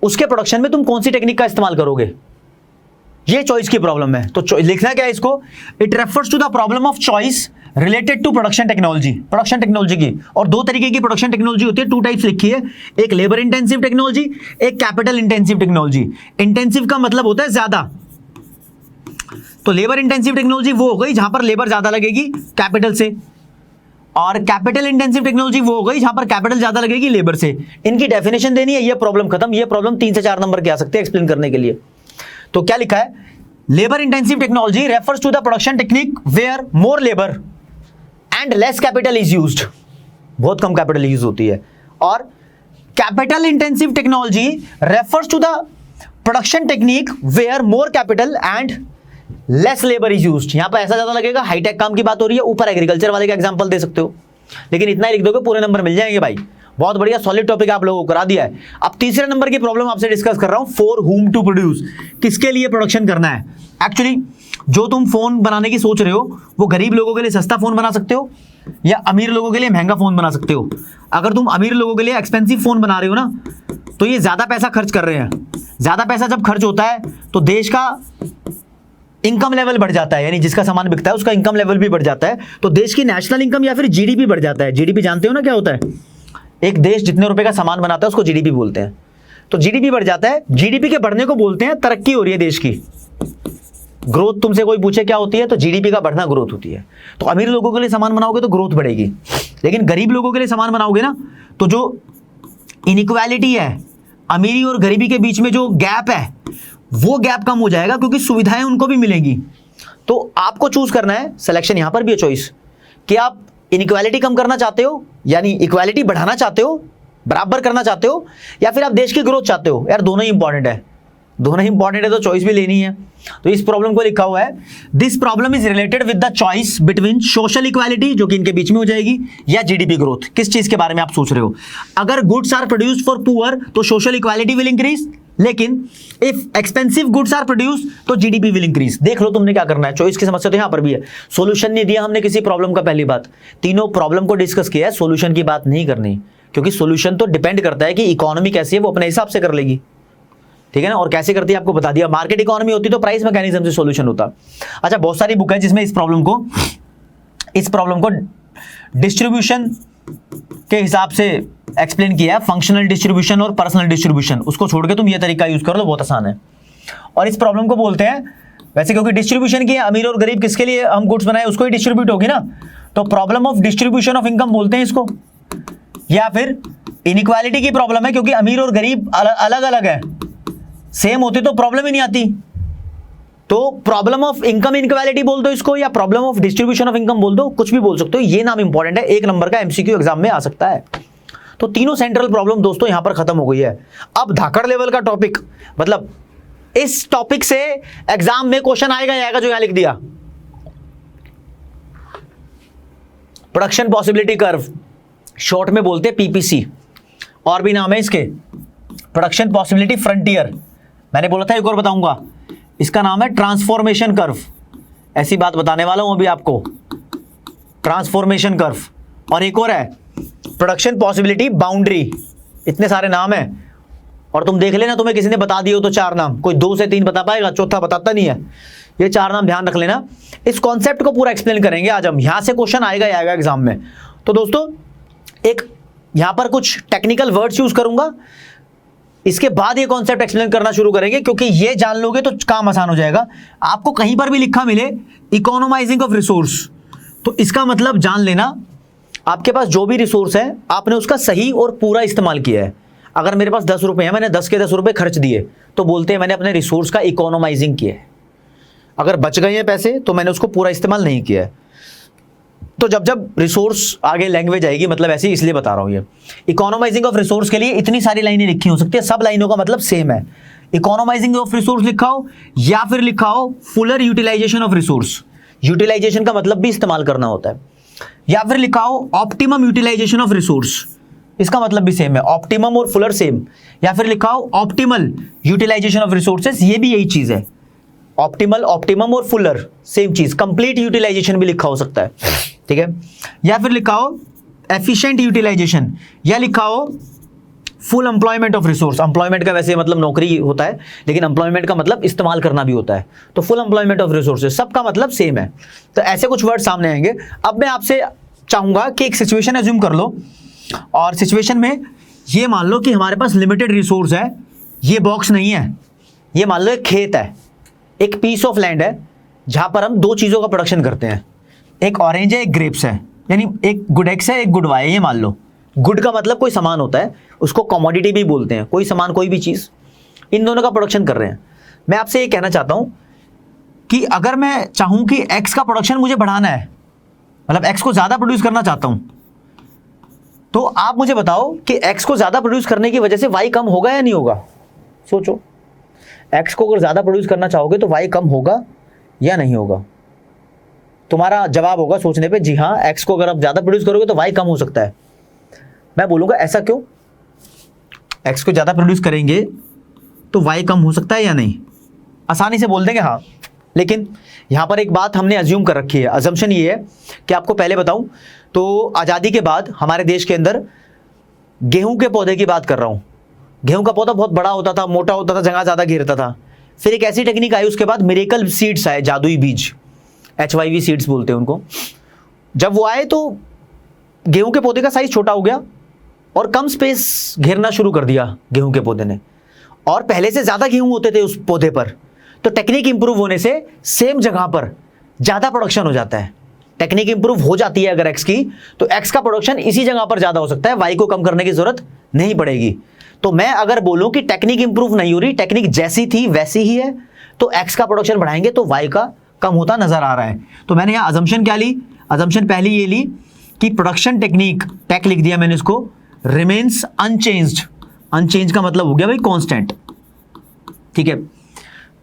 उसके प्रोडक्शन में तुम कौन सी टेक्निक का इस्तेमाल करोगे, ये चॉइस की प्रॉब्लम है। तो लिखना क्या है इसको, it refers to the problem of choice related to production technology. Production technology की, और दो तरीके की प्रोडक्शन टेक्नोलॉजी होती है, टू टाइप्स लिखी है, एक लेबर इंटेंसिव टेक्नोलॉजी, एक कैपिटल इंटेंसिव टेक्नोलॉजी। इंटेंसिव का मतलब होता है ज्यादा, तो लेबर इंटेंसिव टेक्नोलॉजी वो हो गई जहां पर लेबर ज्यादा लगेगी कैपिटल से, और कैपिटल इंटेंसिव टेक्नोलॉजी वो हो गई जहां पर कैपिटल ज्यादा लगेगी लेबर से। इनकी डेफिनेशन देनी है, ये प्रॉब्लम खत्म। ये प्रॉब्लम 3 से 4 नंबर के आ सकते हैं एक्सप्लेन करने के लिए। तो क्या लिखा है, labour intensive technology refers to the production technique where more labour and less capital is used, बहुत कम कैपिटल यूज होती है। और capital intensive technology refers to the production technique where more capital and less labour is used. यहां पर ऐसा ज्यादा लगेगा, हाईटेक काम की बात हो रही है, ऊपर एग्रीकल्चर वाले का एग्जांपल दे सकते हो, लेकिन इतना ही लिख दोगे पूरे नंबर मिल जाएंगे भाई। बहुत बढ़िया सॉलिड टॉपिक आप लोगों को करा दिया है। अब तीसरे नंबर की प्रॉब्लम आपसे डिस्कस कर रहा हूं, फॉर हुम टू प्रोड्यूस, किसके लिए प्रोडक्शन करना है। एक्चुअली जो तुम फोन बनाने की सोच रहे हो वो गरीब लोगों के लिए सस्ता फोन बना सकते हो या अमीर लोगों के लिए महंगा फोन बना सकते हो। अगर तुम अमीर लोगों के लिए एक्सपेंसिव फोन बना रहे हो ना, तो ये ज्यादा पैसा खर्च कर रहे हैं। ज्यादा पैसा जब खर्च होता है तो देश का इनकम लेवल बढ़ जाता है, यानी जिसका सामान बिकता है उसका इनकम लेवल भी बढ़ जाता है, तो देश की नेशनल इनकम या फिर जीडीपी बढ़ जाता है। जीडीपी जानते हो ना क्या होता है, एक देश जितने रुपए का सामान बनाता है उसको जीडीपी बोलते हैं। तो जीडीपी बढ़ जाता है, जीडीपी के बढ़ने को बोलते हैं तरक्की हो रही है देश की। ग्रोथ तुमसे कोई पूछे क्या होती है, तो जीडीपी का बढ़ना ग्रोथ होती है। तो अमीर लोगों के लिए सामान बनाओगे तो ग्रोथ बढ़ेगी, लेकिन गरीब लोगों के लिए सामान बनाओगे ना, तो जो इनइक्वालिटी है, अमीरी और गरीबी के बीच में जो गैप है, वो गैप कम हो जाएगा, क्योंकि सुविधाएं उनको भी मिलेंगी। तो आपको चूज करना है, सिलेक्शन यहां पर भी है चॉइस, कि आप इनइक्वालिटी कम करना चाहते हो, यानी इक्वालिटी बढ़ाना चाहते हो, बराबर करना चाहते हो, या फिर आप देश की ग्रोथ चाहते हो। यार दोनों ही इंपॉर्टेंट है, दोनों ही इंपॉर्टेंट है, तो चॉइस भी लेनी है। तो इस प्रॉब्लम को लिखा हुआ है, this problem is related with the choice between social equality, जो कि इनके बीच में हो जाएगी, या जीडीपी ग्रोथ। किस चीज के बारे में आप सोच रहे हो, अगर goods are produced for poor तो सोशल इक्वालिटी विल इंक्रीज, लेकिन if expensive goods are produce तो जीडीपी विल इंक्रीज। देख लो तुमने क्या करना है, चॉइस की समस्या तो यहां पर भी है। सॉल्यूशन नहीं दिया हमने किसी प्रॉब्लम का, पहली बात, तीनों प्रॉब्लम को डिस्कस किया है, सॉल्यूशन की बात नहीं करनी, क्योंकि सॉल्यूशन तो डिपेंड करता है कि इकोनॉमी कैसी है, वो अपने हिसाब से कर लेगी, ठीक है ना। और कैसे करती है आपको बता दिया। मार्केट इकोनॉमी होती तो प्राइस मैकेनिज्म से सॉल्यूशन होता। अच्छा, बहुत सारी बुक है जिसमें इस प्रॉब्लम को डिस्ट्रीब्यूशन के हिसाब से एक्सप्लेन किया है, फंक्शनल डिस्ट्रीब्यूशन और पर्सनल डिस्ट्रीब्यूशन। उसको छोड़ के तुम ये तरीका यूज कर लो, बहुत आसान है। और इस प्रॉब्लम को बोलते हैं, वैसे क्योंकि डिस्ट्रीब्यूशन की है, अमीर और गरीब किसके लिए हम गुड्स बनाए उसको ही डिस्ट्रीब्यूट होगी ना, तो problem of distribution of income बोलते हैं इसको। या फिर इनइक्वालिटी की प्रॉब्लम है, क्योंकि अमीर और गरीब अलग अलग है, सेम होते तो प्रॉब्लम ही नहीं आती। तो प्रॉब्लम ऑफ इनकम इनइक्वालिटी बोल दो इसको, या problem of distribution of income बोल दो, कुछ भी बोल सकते हो। ये नाम इंपॉर्टेंट है, 1 नंबर का एमसीक्यू एग्जाम में आ सकता है। तो तीनों सेंट्रल प्रॉब्लम दोस्तों यहां पर खत्म हो गई है। अब धाकड़ लेवल का टॉपिक, मतलब इस टॉपिक से एग्जाम में क्वेश्चन आएगा जो यहां लिख दिया, प्रोडक्शन पॉसिबिलिटी कर्व, शॉर्ट में बोलते हैं पीपीसी, और भी नाम है इसके, प्रोडक्शन पॉसिबिलिटी फ्रंटियर। मैंने बोला था एक और बताऊंगा, इसका नाम है ट्रांसफॉर्मेशन कर्व। ऐसी बात बताने वाला हूं अभी आपको, ट्रांसफॉर्मेशन कर्व। और एक और है प्रोडक्शन पॉसिबिलिटी बाउंड्री। इतने सारे नाम है, और तुम देख लेना, तुम्हें किसी ने बता दिए हो तो 4 नाम, कोई 2 से 3 बता पाएगा, चौथा बताता नहीं है। ये 4 नाम ध्यान रख लेना। इस कॉन्सेप्ट को पूरा एक्सप्लेन करेंगे आज हम, यहां से क्वेश्चन आएगा एग्जाम में। तो दोस्तों एक यहां पर कुछ टेक्निकल वर्ड्स यूज करूंगा, इसके बाद ये कॉन्सेप्ट एक्सप्लेन करना शुरू करेंगे, क्योंकि ये जान लोगे तो काम आसान हो जाएगा। आपको कहीं पर भी लिखा मिले इकोनोमाइजिंग ऑफ रिसोर्स, तो इसका मतलब जान लेना आपके पास जो भी रिसोर्स है आपने उसका सही और पूरा इस्तेमाल किया है। अगर मेरे पास 10 रुपए है, मैंने 10 के 10 रुपए खर्च दिए, तो बोलते हैं मैंने अपने रिसोर्स का इकोनोमाइजिंग किया है। अगर बच गए हैं पैसे तो मैंने उसको पूरा इस्तेमाल नहीं किया है। तो जब रिसोर्स आगे लैंग्वेज आएगी, मतलब ऐसे ही इसलिए बता रहा हूं। ये इकोनोमाइजिंग ऑफ रिसोर्स के लिए इतनी सारी लाइनें लिखी हो सकती है, सब लाइनों का मतलब सेम है। इकोनोमाइजिंग ऑफ रिसोर्स लिखा हो या फिर लिखा हो fuller utilisation of resource, utilisation का मतलब भी इस्तेमाल करना होता है, या फिर लिखा हो ऑप्टिमम यूटिलाइजेशन ऑफ रिसोर्स, इसका मतलब भी सेम है, ऑप्टिमम और फुलर सेम। या फिर लिखा हो ऑप्टिमल यूटिलाइजेशन ऑफ रिसोर्सेज, ये भी यही चीज है, ऑप्टिमल, ऑप्टिमम और फुलर सेम चीज। कंप्लीट यूटिलाइजेशन भी लिखा हो सकता है, ठीक है। या फिर लिखा हो एफिशिएंट यूटिलाइजेशन, या लिखा हो full employment of resource. Employment का वैसे मतलब नौकरी होता है, लेकिन एम्प्लॉयमेंट का मतलब इस्तेमाल करना भी होता है, तो फुल एम्प्लॉयमेंट ऑफ रिसोर्सेज, सबका मतलब सेम है। तो ऐसे कुछ वर्ड सामने आएंगे। अब मैं आपसे चाहूंगा कि एक सिचुएशन एज्यूम कर लो, और सिचुएशन में ये मान लो कि हमारे पास लिमिटेड रिसोर्स है, ये बॉक्स नहीं है, ये मान लो एक खेत है, एक पीस ऑफ लैंड है, जहां पर हम 2 चीजों का प्रोडक्शन करते हैं, एक ऑरेंज है, एक ग्रेप्स है, यानी एक गुड एक्स है, एक गुड वाई है। ये मान लो गुड का मतलब कोई सामान होता है, उसको कमोडिटी भी बोलते हैं, कोई सामान, कोई भी चीज, इन दोनों का प्रोडक्शन कर रहे हैं। मैं आपसे ये कहना चाहता हूं कि अगर मैं चाहूं कि एक्स का प्रोडक्शन मुझे बढ़ाना है, मतलब एक्स को ज्यादा प्रोड्यूस करना चाहता हूं, तो आप मुझे बताओ कि एक्स को ज्यादा प्रोड्यूस करने की वजह से वाई कम होगा या नहीं होगा। सोचो, एक्स को अगर ज्यादा प्रोड्यूस करना चाहोगे तो वाई कम होगा या नहीं होगा। तुम्हारा जवाब होगा सोचने पे, जी हाँ, एक्स को अगर आप ज्यादा प्रोड्यूस करोगे तो वाई कम हो सकता है। मैं बोलूंगा ऐसा क्यों, एक्स को ज्यादा प्रोड्यूस करेंगे तो वाई कम हो सकता है या नहीं, आसानी से बोल देंगे हाँ। लेकिन यहां पर एक बात हमने अज्यूम कर रखी है, अजम्पशन ये है कि आपको पहले बताऊं तो आज़ादी के बाद हमारे देश के अंदर गेहूं के पौधे की बात कर रहा हूं, गेहूं का पौधा बहुत बड़ा होता था, मोटा होता था, जगह ज़्यादा घेरता था। फिर एक ऐसी टेक्निक आई, उसके बाद मिरेकल सीड्स आए, जादुई बीज, HYV सीड्स बोलते हैं उनको। जब वो आए तो गेहूं के पौधे का साइज छोटा हो गया और कम स्पेस घेरना शुरू कर दिया गेहूं के पौधे ने, और पहले से ज़्यादा गेहूं होते थे उस पौधे पर। तो टेक्निक इंप्रूव होने से सेम जगह पर ज़्यादा प्रोडक्शन हो जाता है। टेक्निक इंप्रूव हो जाती है अगर एक्स की, तो एक्स का प्रोडक्शन इसी जगह पर ज़्यादा हो सकता है, वाई को कम करने की जरूरत नहीं पड़ेगी। तो मैं अगर बोलूं कि टेक्निक इंप्रूव नहीं हो रही, टेक्निक जैसी थी वैसी ही है, तो एक्स का प्रोडक्शन बढ़ाएंगे तो वाई का कम होता नजर आ रहा है। तो मैंने यहाँ अजम्पशन क्या ली, अजम्पशन पहली ये ली कि प्रोडक्शन टेक्निक, टेक लिख दिया मैंने इसको, रिमेन्स अनचेंज्ड। अनचेंज का मतलब हो गया भाई कांस्टेंट, ठीक है।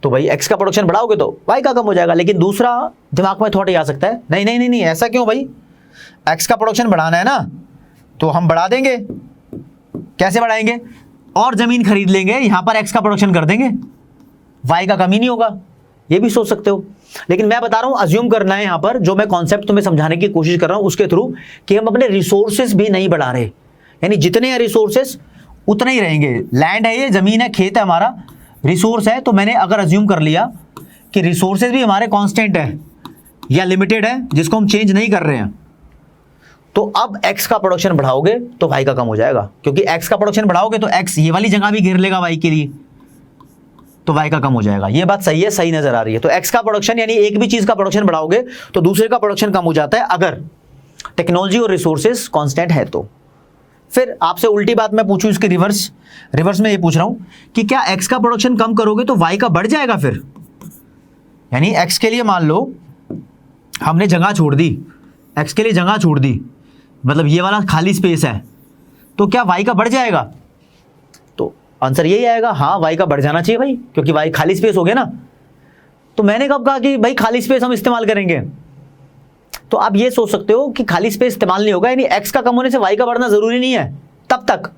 तो भाई एक्स का प्रोडक्शन बढ़ाओगे तो वाई का कम हो जाएगा। लेकिन दूसरा दिमाग में थॉट आ सकता है, नहीं नहीं नहीं नहीं, ऐसा क्यों भाई, एक्स का प्रोडक्शन बढ़ाना है ना तो हम बढ़ा देंगे। कैसे बढ़ाएंगे, और जमीन खरीद लेंगे, यहां पर एक्स का प्रोडक्शन कर देंगे, वाई का कम ही नहीं होगा। ये भी सोच सकते हो। लेकिन मैं बता रहा हूं, अज्यूम करना है यहां पर, जो मैं कॉन्सेप्ट तुम्हें समझाने की कोशिश कर रहा हूं उसके थ्रू, कि हम अपने रिसोर्सेस भी नहीं बढ़ा रहे, यानी जितने हैं रिसोर्सेस उतने ही रहेंगे। लैंड है, ये जमीन है, खेत है, हमारा रिसोर्स है। तो मैंने अगर अज्यूम कर लिया कि रिसोर्सेज भी हमारे कांस्टेंट है या लिमिटेड है, जिसको हम चेंज नहीं कर रहे हैं, तो अब एक्स का प्रोडक्शन बढ़ाओगे तो वाई का कम हो जाएगा, क्योंकि एक्स का प्रोडक्शन बढ़ाओगे तो एक्स ये वाली जगह भी घेर लेगा वाई के लिए, तो वाई का कम हो जाएगा। ये बात सही है, सही नजर आ रही है। तो एक्स का प्रोडक्शन, यानी एक भी चीज का प्रोडक्शन बढ़ाओगे तो दूसरे का प्रोडक्शन कम हो जाता है, अगर टेक्नोलॉजी और रिसोर्सेज कांस्टेंट है तो। फिर आपसे उल्टी बात मैं पूछूं, इसके रिवर्स में ये पूछ रहा हूं कि क्या एक्स का प्रोडक्शन कम करोगे तो वाई का बढ़ जाएगा फिर, यानी एक्स के लिए मान लो हमने जगह छोड़ दी, एक्स के लिए जगह छोड़ दी, मतलब ये वाला खाली स्पेस है, तो क्या वाई का बढ़ जाएगा। तो आंसर यही आएगा, हाँ वाई का बढ़ जाना चाहिए भाई, क्योंकि वाई खाली स्पेस हो गया ना। तो मैंने कब कहा कि भाई खाली स्पेस हम इस्तेमाल करेंगे? तो आप ये सोच सकते हो कि खाली स्पेस इस्तेमाल नहीं होगा, यानी एक्स का कम होने से वाई का बढ़ना जरूरी नहीं है तब तक,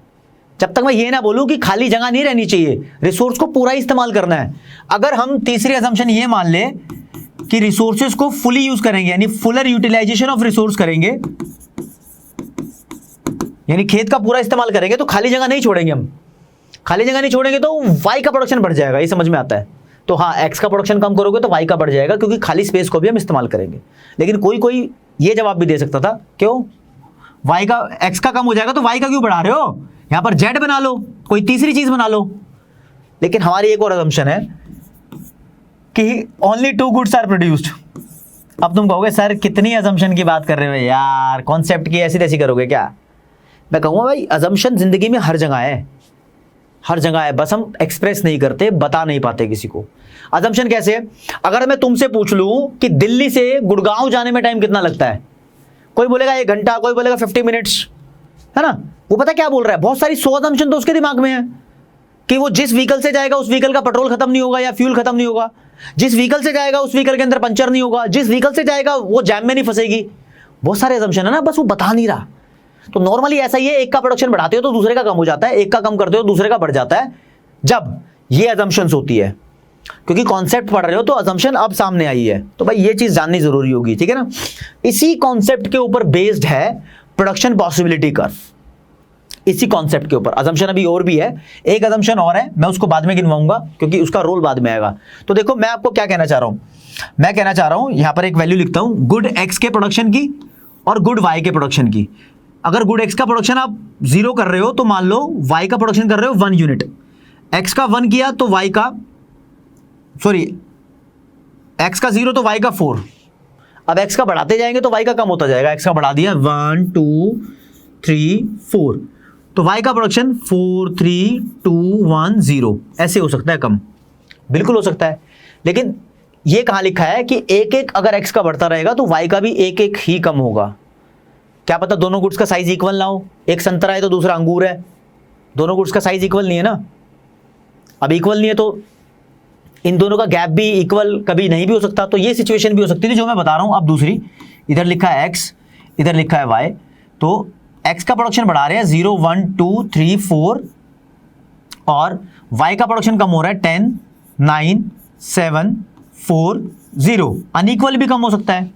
जब तक मैं ये ना बोलूं कि खाली जगह नहीं रहनी चाहिए, रिसोर्स को पूरा ही इस्तेमाल करना है। अगर हम तीसरी असम्पशन ये मान ले कि रिसोर्सेज को फुली यूज करेंगे, यानी फुलर यूटिलाइजेशन ऑफ रिसोर्स करेंगे, यानी खेत का पूरा इस्तेमाल करेंगे, तो खाली जगह नहीं छोड़ेंगे हम। खाली जगह नहीं छोड़ेंगे तो वाई का प्रोडक्शन बढ़ जाएगा, ये समझ में आता है। तो हाँ, एक्स का प्रोडक्शन कम करोगे तो वाई का बढ़ जाएगा, क्योंकि खाली स्पेस को भी हम इस्तेमाल करेंगे। लेकिन कोई ये जवाब भी दे सकता था, क्यों वाई का, एक्स का कम हो जाएगा तो वाई का क्यों बढ़ा रहे हो, यहां पर जेड बना लो, कोई तीसरी चीज बना लो। लेकिन हमारी एक और असम्पशन है कि ओनली 2 गुड्स आर प्रोड्यूस्ड। अब तुम कहोगे सर कितनी असम्पशन की बात कर रहे हो यार, कॉन्सेप्ट की ऐसी तैसी करोगे क्या? मैं कहूँगा भाई असम्पशन जिंदगी में हर जगह है, हर जगह है, बस हम एक्सप्रेस नहीं करते, बता नहीं पाते किसी को। असम्पशन कैसे? अगर मैं तुमसे पूछ लूं कि दिल्ली से गुड़गांव जाने में टाइम कितना लगता है, कोई बोलेगा 1 घंटा, कोई बोलेगा 50 मिनट्स, है ना? वो पता क्या बोल रहा है, बहुत सारी 100 असम्पशन तो उसके दिमाग में है कि वो जिस व्हीकल से जाएगा उस व्हीकल का पेट्रोल खत्म नहीं होगा या फ्यूल खत्म नहीं होगा, जिस व्हीकल से जाएगा उस व्हीकल के अंदर पंचर नहीं होगा, जिस व्हीकल से जाएगा वो जैम में नहीं फंसेगी। बहुत सारे असम्पशन है ना, बस वो बता नहीं रहा। तो नॉर्मली ऐसा ही है, एक का प्रोडक्शन बढ़ाते हो तो दूसरे का कम हो जाता है, एक का कम करते हो दूसरे का बढ़ जाता है, जब ये असम्पशंस होती है। क्योंकि कॉन्सेप्ट पढ़ रहे हो तो असम्पशन अब सामने आई है, तो भाई ये चीज जाननी जरूरी होगी, ठीक है ना? इसी कॉन्सेप्ट के ऊपर बेस्ड है प्रोडक्शन पॉसिबिलिटी कर्व, इसी कॉन्सेप्ट के ऊपर। असम्पशन अभी और भी है, एक असम्पशन और है, मैं उसको बाद में गिनवाऊंगा क्योंकि उसका रोल बाद में आएगा। तो देखो मैं आपको क्या कहना चाह रहा हूं, मैं कहना चाह रहा हूं यहां पर एक वैल्यू लिखता हूं, गुड एक्स के प्रोडक्शन की और गुड वाई के प्रोडक्शन की। अगर गुड एक्स का प्रोडक्शन आप 0 कर रहे हो तो मान लो वाई का प्रोडक्शन कर रहे हो 1 यूनिट, एक्स का 1 किया तो वाई का, सॉरी एक्स का 0 तो वाई का 4। अब एक्स का बढ़ाते जाएंगे तो वाई का कम होता जाएगा, एक्स का बढ़ा दिया 1 2 3 4, तो वाई का प्रोडक्शन 4 3 2 1 0 ऐसे हो सकता है कम, बिल्कुल हो सकता है। लेकिन ये कहां लिखा है कि एक एक अगर एक्स का बढ़ता रहेगा तो वाई का भी एक एक ही कम होगा। क्या पता दोनों गुड्स का साइज इक्वल ना हो, एक संतरा है तो दूसरा अंगूर है, दोनों गुड्स का साइज इक्वल नहीं है ना। अब इक्वल नहीं है तो इन दोनों का गैप भी इक्वल कभी नहीं भी हो सकता, तो ये सिचुएशन भी हो सकती थी जो मैं बता रहा हूं। अब दूसरी, इधर लिखा है एक्स, इधर लिखा है वाई, तो एक्स का प्रोडक्शन बढ़ा रहे हैं 0 1 2 3 4 और वाई का प्रोडक्शन कम हो रहा है 10 9 7 4 0। अनइक्वल भी कम हो सकता है,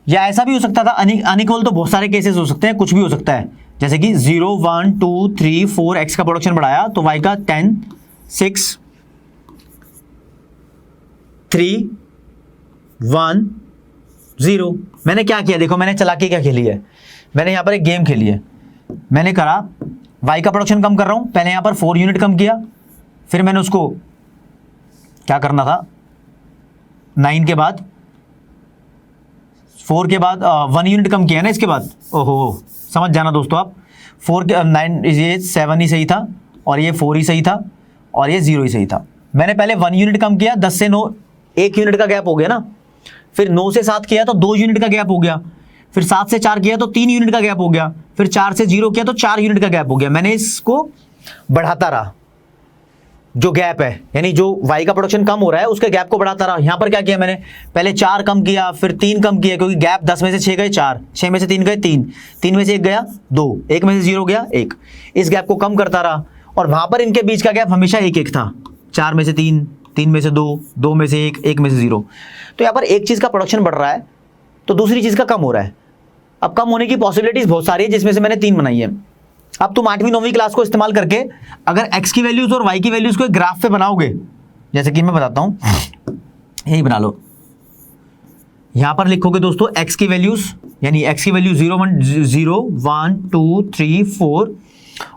या ऐसा भी हो सकता था, अनइक्वल तो बहुत सारे केसेस हो सकते हैं, कुछ भी हो सकता है, जैसे कि 0 1 2 3 4 एक्स का प्रोडक्शन बढ़ाया तो वाई का 10 6 3 1 0। मैंने क्या किया देखो, मैंने चालाकी क्या खेली है, मैंने यहां पर एक गेम खेली है। मैंने करा वाई का प्रोडक्शन कम कर रहा हूं, पहले यहां पर 4 यूनिट कम किया, फिर मैंने उसको क्या करना था 9 के बाद 4 के बाद 1 यूनिट कम किया ना इसके बाद, ओहो समझ जाना दोस्तों आप, 4 के 9 ये 7 ही सही था और ये 4 ही सही था और ये 0 ही सही था। मैंने पहले 1 यूनिट कम किया, 10 से 9 1 यूनिट का गैप हो गया ना, फिर 9 से 7 किया तो 2 यूनिट का गैप हो गया, फिर 7 से 4 किया तो 3 यूनिट का गैप हो गया, फिर 4 से 0 किया तो 4 यूनिट का गैप हो गया। मैंने इसको बढ़ाता रहा, जो गैप है यानी जो वाई का प्रोडक्शन कम हो रहा है उसके गैप को बढ़ाता रहा। यहां पर क्या किया मैंने, पहले 4 कम किया, फिर 3 कम किया, क्योंकि गैप 10 में से 6 गए 4, 6 में से 3 गए 3, 3 में से 1 गया 2, 1 में से 0 गया 1, इस गैप को कम करता रहा। और वहां पर इनके बीच का गैप हमेशा 1 1 था, 4 में से 3, 3 में से 2, 2 में से 1, 1 में से 0। तो यहाँ पर एक चीज का प्रोडक्शन बढ़ रहा है तो दूसरी चीज का कम हो रहा है। अब कम होने की पॉसिबिलिटीज बहुत सारी है, जिसमें से मैंने 3 बनाई है। अब तुम 8वीं 9वीं क्लास को इस्तेमाल करके अगर x की वैल्यूज और y की वैल्यूज को एक ग्राफ पे बनाओगे, जैसे कि मैं बताता हूं, यही बना लो। यहां पर लिखोगे दोस्तों x की वैल्यूज, यानी x की वैल्यू 0 1 2 3 4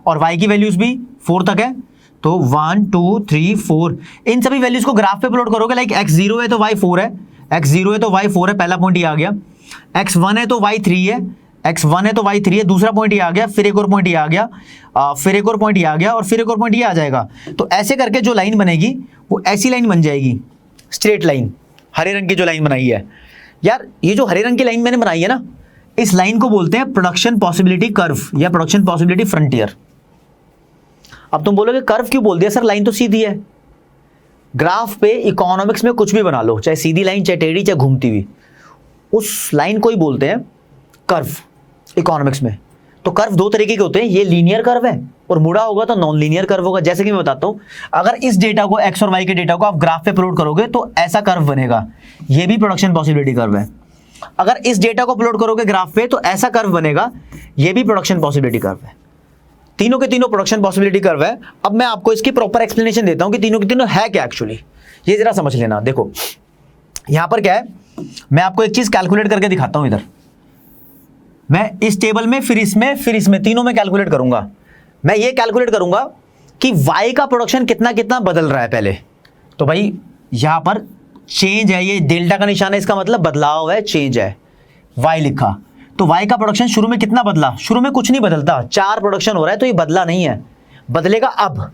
और y की वैल्यूज भी 4 तक है, तो 1 2 3 4 इन सभी वैल्यूज को ग्राफ पे प्लॉट करोगे। लाइक x 0 है तो y 4 है, x 0 है तो y 4 है, पहला पॉइंट ये आ गया। x 1 है तो y 3 है, x 1 है तो y 3 है, दूसरा पॉइंट ये आ गया, फिर एक और पॉइंट ये आ गया, फिर एक और पॉइंट ये आ गया और फिर एक और पॉइंट ये आ जाएगा। तो ऐसे करके जो लाइन बनेगी वो ऐसी लाइन बन जाएगी, स्ट्रेट लाइन। हरे रंग की जो लाइन बनाई है यार, ये जो हरे रंग की लाइन मैंने बनाई है ना, इस लाइन को बोलते हैं प्रोडक्शन पॉसिबिलिटी कर्व या प्रोडक्शन पॉसिबिलिटी फ्रंटियर। अब तुम बोलोगे कर्व क्यों बोल दिया सर, लाइन तो सीधी है। ग्राफ पे इकोनॉमिक्स में कुछ भी बना लो, चाहे सीधी लाइन, चाहे टेढ़ी, चाहे घूमती हुई, उस लाइन को ही बोलते हैं कर्व इकोनॉमिक्स में। तो कर्व दो तरीके के होते हैं, ये लीनियर कर्व है और मुड़ा होगा तो नॉन लीनियर कर्व होगा। जैसे कि मैं बताता हूं, अगर इस डेटा को एक्स और वाई के डेटा को आप ग्राफ पे प्लॉट करोगे तो ऐसा कर्व बनेगा, ये भी प्रोडक्शन पॉसिबिलिटी कर्व है। अगर इस डेटा को प्लॉट करोगे ग्राफ पे तो ऐसा कर्व बनेगा, ये भी प्रोडक्शन पॉसिबिलिटी कर्व है। तीनों के तीनों प्रोडक्शन पॉसिबिलिटी कर्व है। अब मैं आपको इसकी प्रॉपर एक्सप्लेनेशन देता हूं कि तीनों के तीनों है क्या एक्चुअली, ये जरा समझ लेना। देखो यहां पर क्या है, मैं आपको एक चीज कैलकुलेट करके दिखाता हूं। इधर मैं इस टेबल में, फिर इसमें तीनों में कैलकुलेट करूंगा। मैं ये कैलकुलेट करूंगा कि y का प्रोडक्शन कितना कितना बदल रहा है पहले। तो भाई यहां पर चेंज है, ये डेल्टा का निशान है, इसका मतलब बदलाव है, चेंज है, y लिखा। तो y का प्रोडक्शन शुरू में कितना बदला, शुरू में कुछ नहीं बदलता, 4 प्रोडक्शन हो रहा है तो ये बदला नहीं है, बदलेगा अब।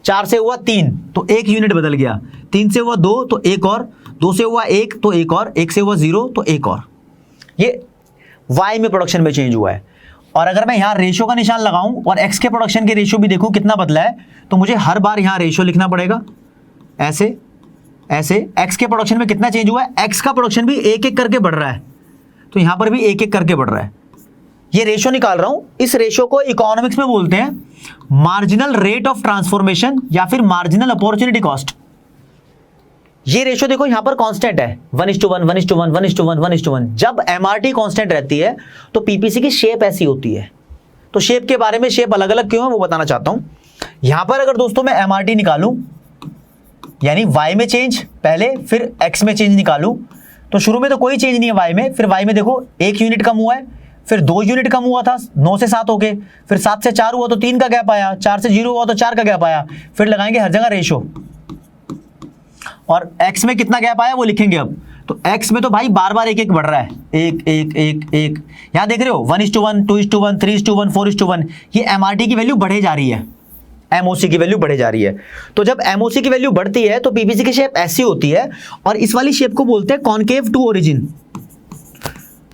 4 से हुआ 3 तो 1 यूनिट बदल गया, 3 से हुआ 2 तो 1 और, 2 से हुआ 1 तो 1 और, 1 से हुआ 0 तो 1 और। ये y में प्रोडक्शन में चेंज हुआ है। और अगर मैं यहां रेशियो का निशान लगाऊं और x के प्रोडक्शन के रेशियो भी देखूं कितना बदला है, तो मुझे हर बार यहां रेशियो लिखना पड़ेगा, ऐसे ऐसे। x के प्रोडक्शन में कितना चेंज हुआ है, x का प्रोडक्शन भी एक एक करके बढ़ रहा है, तो यहां पर भी एक एक करके बढ़ रहा है। ये रेशियो निकाल रहा हूं, इस रेशियो को इकोनॉमिक्स में बोलते हैं मार्जिनल रेट ऑफ ट्रांसफॉर्मेशन या फिर मार्जिनल अपॉर्चुनिटी कॉस्ट। ये रेशियो देखो यहां पर कांस्टेंट है, 1:1 1:1 1:1 1:1। जब एमआरटी कांस्टेंट रहती है तो पीपीसी की शेप ऐसी होती है। तो शेप के बारे में, शेप अलग अलग क्यों है वो बताना चाहता हूं। यहां पर अगर दोस्तों मैं एमआरटी निकालूं, यानी y में चेंज पहले, फिर x में चेंज निकालूं, तो शुरू में तो कोई चेंज नहीं है y में, फिर y में देखो 1 यूनिट कम हुआ है, फिर 2 यूनिट कम हुआ था 9 से 7 हो गए, फिर 7 से 4 हुआ तो 3 का गैप आया, 4 से 0 हुआ तो 4 का गैप आया, फिर लगाएंगे हर जगह रेशो। और x में कितना गैप आया वो लिखेंगे अब। तो x में तो भाई बार बार एक एक बढ़ रहा है, 1 1 1 1। यहां देख रहे हो 1:1 2:1 3:1 4:1, ये एमआरटी की वैल्यू बढ़े जा रही है, एमओसी की वैल्यू बढ़े जा रही है। तो जब एमओसी की वैल्यू बढ़ती है तो पीपीसी की शेप ऐसी होती है, और इस वाली शेप को बोलते हैं कॉनकेव टू ओरिजिन।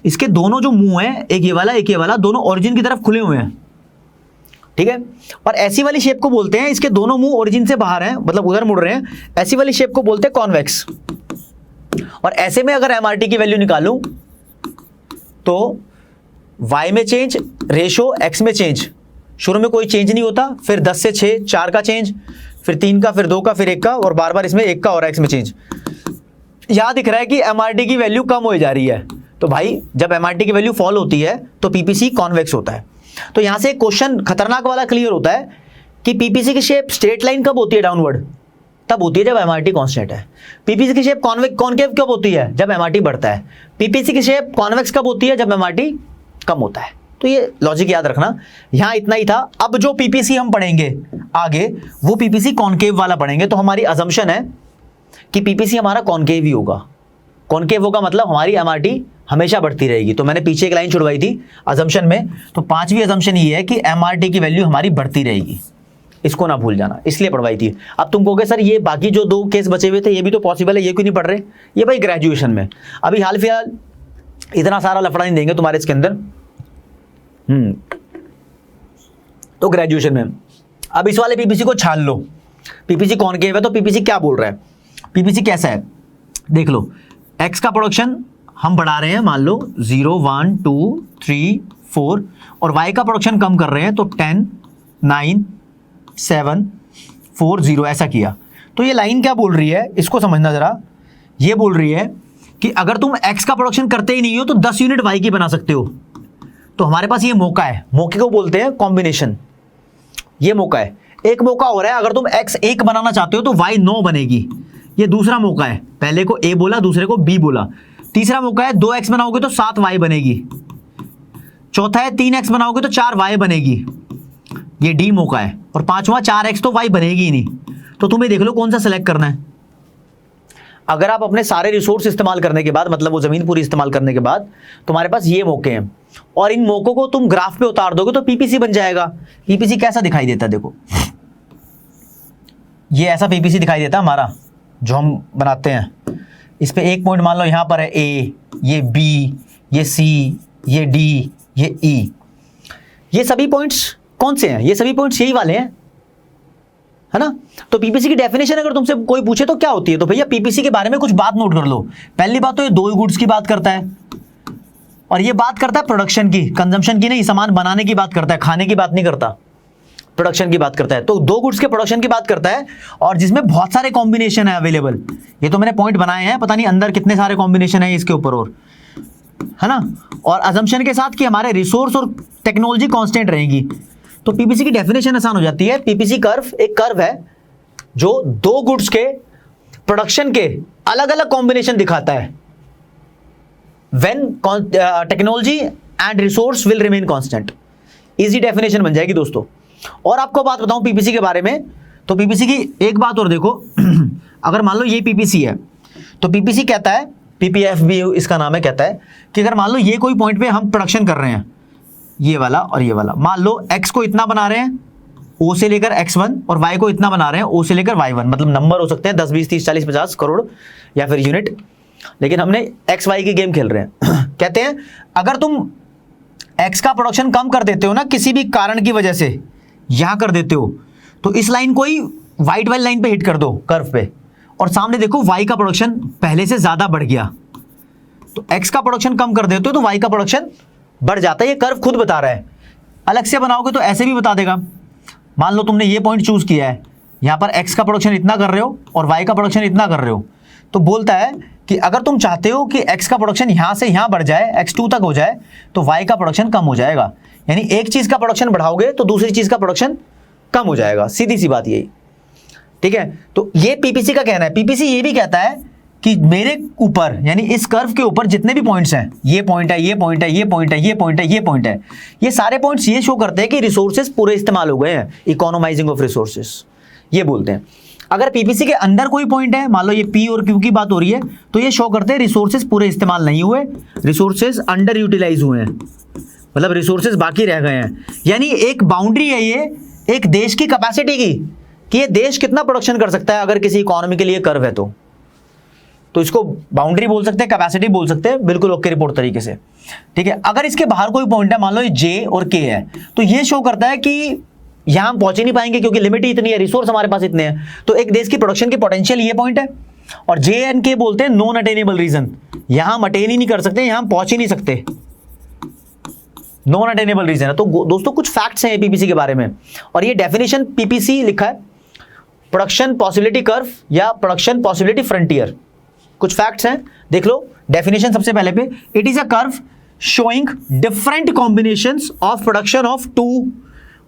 इसके दोनों जो मुंह हैं, एक ये वाला एक ये वाला, दोनों ओरिजिन की तरफ खुले हुए हैं, ठीक है। और ऐसी वाली शेप को बोलते हैं, इसके दोनों मुंह ओरिजिन से बाहर हैं, मतलब उधर मुड़ रहे हैं, ऐसी वाली शेप को बोलते हैं कॉन्वेक्स। और ऐसे में अगर एमआरटी की वैल्यू निकालूं तो y में चेंज, रेशो x में चेंज, शुरू में कोई चेंज नहीं होता, फिर 10 से 6 4 का चेंज, फिर 3 का, फिर 2 का, फिर 1 का, और बार बार इसमें 1 का और x में चेंज। यहां दिख रहा है कि एमआरटी की वैल्यू कम हो जा रही है। तो भाई जब एमआरटी की वैल्यू फॉल होती है तो पीपीसी कॉन्वेक्स होता है। तो यहां से एक क्वेश्चन खतरनाक वाला क्लियर होता है कि पीपीसी की शेप स्ट्रेट लाइन कब होती है डाउनवर्ड, तब होती है जब एमआरटी कांस्टेंट है। पीपीसी की शेप कॉनकेव कब होती है, जब एमआरटी बढ़ता है। पीपीसी की शेप कॉन्वेक्स कब होती है, जब एमआरटी कम होता है। तो ये लॉजिक याद रखना। यहां इतना ही था। अब जो पीपीसी हम पढ़ेंगे आगे, वो पीपीसी कॉनकेव वाला पढ़ेंगे। तो हमारी अजम्पशन है कि पीपीसी हमारा कॉनकेव ही होगा। कॉनकेव होगा मतलब हमारी एमआरटी हमेशा बढ़ती रहेगी। तो मैंने पीछे एक लाइन छुड़वाई थी अजम्पशन में, तो 5वीं अजम्पशन ये है कि एमआरटी की वैल्यू हमारी बढ़ती रहेगी, इसको ना भूल जाना, इसलिए पढ़वाई थी। अब तुम कहोगे सर ये बाकी जो 2 केस बचे हुए थे ये भी तो पॉसिबल है, ये क्यों नहीं पढ़ रहे? ये भाई ग्रेजुएशन में, अभी हाल फिलहाल इतना सारा लफड़ा नहीं देंगे तुम्हारे इसके अंदर। तो ग्रेजुएशन में अब इस वाले पीपीसी को छान लो। पीपीसी कॉनकेव है तो पीपीसी क्या बोल रहा है, पीपीसी कैसा है देख लो। एक्स का प्रोडक्शन हम बढ़ा रहे हैं, मान लो 0 1 2 3 4, और वाई का प्रोडक्शन कम कर रहे हैं तो 10 9 7 4 0 ऐसा किया। तो ये लाइन क्या बोल रही है, इसको समझना जरा। ये बोल रही है कि अगर तुम एक्स का प्रोडक्शन करते ही नहीं हो तो 10 यूनिट वाई की बना सकते हो। तो हमारे पास ये मौका है, मौके को बोलते हैं कॉम्बिनेशन। ये मौका है, एक मौका हो रहा है, अगर तुम x 1 बनाना चाहते हो तो y 9 बनेगी। ये दूसरा मौका है, पहले को a बोला, दूसरे को b बोला। तीसरा मौका है 2x बनाओगे तो 7y बनेगी। चौथा है 3x बनाओगे तो 4y बनेगी, ये d मौका है। और पांचवा 4x तो y बनेगी ही नहीं। तो तुम्हें देख लो कौन सा सिलेक्ट करना है। अगर आप अपने सारे रिसोर्स इस्तेमाल करने के बाद, मतलब वो जमीन पूरी इस्तेमाल करने के बाद तुम्हारे पास ये मौके हैं, और इन मौकों को तुम ग्राफ पे उतार दोगे तो पीपीसी बन जाएगा। पीपीसी कैसा दिखाई देता है देखो, ये ऐसा पीपीसी दिखाई देता है हमारा जो हम बनाते हैं। इस पे एक पॉइंट मान लो यहां पर है ए, ये बी, ये सी, ये डी, ये ई। ये सभी पॉइंट्स कौन से हैं? ये सभी पॉइंट्स यही वाले हैं, है ना। तो पीपीसी की डेफिनेशन अगर तुमसे कोई पूछे तो क्या होती है, तो भैया पीपीसी के बारे में कुछ बात नोट कर लो। पहली बात तो ये दो गुड्स की बात करता है, और ये बात करता है प्रोडक्शन की, कंजम्पशन की नहीं, सामान बनाने की बात करता है, खाने की बात नहीं करता, प्रोडक्शन की बात करता है। तो दो गुड्स के प्रोडक्शन की बात करता है, और जिसमें बहुत सारे कॉम्बिनेशन है अवेलेबल। ये तो मैंने पॉइंट बनाए हैं, पता नहीं अंदर कितने सारे कॉम्बिनेशन है इसके ऊपर, और है ना। और अजम्पशन के साथ कि हमारे रिसोर्स और टेक्नोलॉजी कांस्टेंट रहेगी। तो पीपीसी की डेफिनेशन आसान हो जाती है। पीपीसी कर्व एक कर्व है जो दो गुड्स के प्रोडक्शन के अलग अलग कॉम्बिनेशन दिखाता है, when technology and resource will remain constant. Easy definition बन जाएगी दोस्तों। और आपको बात बताऊं पीपीसी के बारे में, तो पीपीसी की एक बात और देखो अगर मान लो ये पीपीसी है, तो पीपीसी कहता है, पीपीएफ भी इसका नाम है, कहता है कि अगर मान लो ये कोई पॉइंट पे हम प्रोडक्शन कर रहे हैं, ये वाला और ये वाला, मान लो एक्स को इतना बना रहे हैं ओ से लेकर x1, और y को इतना बना रहे हैं ओ से लेकर y1, मतलब नंबर हो सकते हैं 10 20 30 40 50 करोड़ या फिर यूनिट, लेकिन हमने एक्स वाई की गेम खेल रहे हैं। कहते हैं अगर तुम एक्स का प्रोडक्शन कम कर देते हो ना किसी भी कारण की वजह से, यहां कर देते हो, तो इस लाइन को ही व्हाइट वाली लाइन पे हिट कर दो कर्व पे, और सामने देखो y का प्रोडक्शन पहले से ज्यादा बढ़ गया, तो x का प्रोडक्शन कम कर देते हो तो y का प्रोडक्शन बढ़ जाता है। ये कर्व खुद बता रहा है। अलग से बनाओगे तो ऐसे भी बता देगा। मान लो तुमने ये पॉइंट चूज किया है, यहां पर x का प्रोडक्शन इतना कर रहे हो और y का प्रोडक्शन इतना कर रहे हो, तो बोलता है कि अगर तुम चाहते हो कि x का प्रोडक्शन यहां से यहां बढ़ जाए, x2 तक हो जाए, तो y का प्रोडक्शन कम हो जाएगा। यानी एक चीज का प्रोडक्शन बढ़ाओगे तो दूसरी चीज का प्रोडक्शन कम हो जाएगा, सीधी सी बात यही, ठीक है। तो ये पीपीसी का कहना है। पीपीसी ये भी कहता है कि मेरे ऊपर, यानी इस कर्व के ऊपर जितने भी पॉइंट्स हैं, ये पॉइंट है, ये पॉइंट है, ये पॉइंट है, ये पॉइंट है, ये पॉइंट है, ये सारे पॉइंट्स ये शो करते हैं कि रिसोर्सेज पूरे इस्तेमाल हो गए हैं, इकोनोमाइजिंग ऑफ रिसोर्सेज ये बोलते हैं। अगर पीपीसी के अंदर कोई पॉइंट है, मान लो ये पी और क्यू की बात हो रही है, तो ये शो करते हैं रिसोर्सेज पूरे इस्तेमाल नहीं हुए, रिसोर्सेज अंडर यूटिलाइज हुए हैं, मतलब रिसोर्सेज बाकी रह गए हैं। यानी एक बाउंड्री है ये एक देश की कैपेसिटी की, कि ये देश कितना प्रोडक्शन कर सकता है अगर किसी इकोनॉमी के लिए कर्व है तो इसको बाउंड्री बोल सकते हैं, कैपेसिटी बोल सकते हैं, बिल्कुल ओके रिपोर्ट तरीके से, ठीक है। अगर इसके बाहर कोई पॉइंट है, मान लो ये जे और के है, तो ये शो करता है कि यहां हम पहुंच ही नहीं पाएंगे क्योंकि लिमिट ही इतनी है, रिसोर्स हमारे पास इतने हैं। तो एक देश की प्रोडक्शन की पोटेंशियल ये पॉइंट है, और जे एंड के बोलते हैं नॉन अटेनेबल रीजन, यहां हम अटेन ही नहीं कर सकते, यहां हम पहुंच ही नहीं सकते, नॉन अटेनेबल रीजन है। तो दोस्तों कुछ फैक्ट्स हैं पीपीसी के बारे में, और ये डेफिनेशन पीपीसी लिखा है, प्रोडक्शन पॉसिबिलिटी कर्व या प्रोडक्शन पॉसिबिलिटी फ्रंटियर। कुछ फैक्ट्स हैं, देख लो। डेफिनेशन सबसे पहले पे, it is a curve showing different combinations of production of two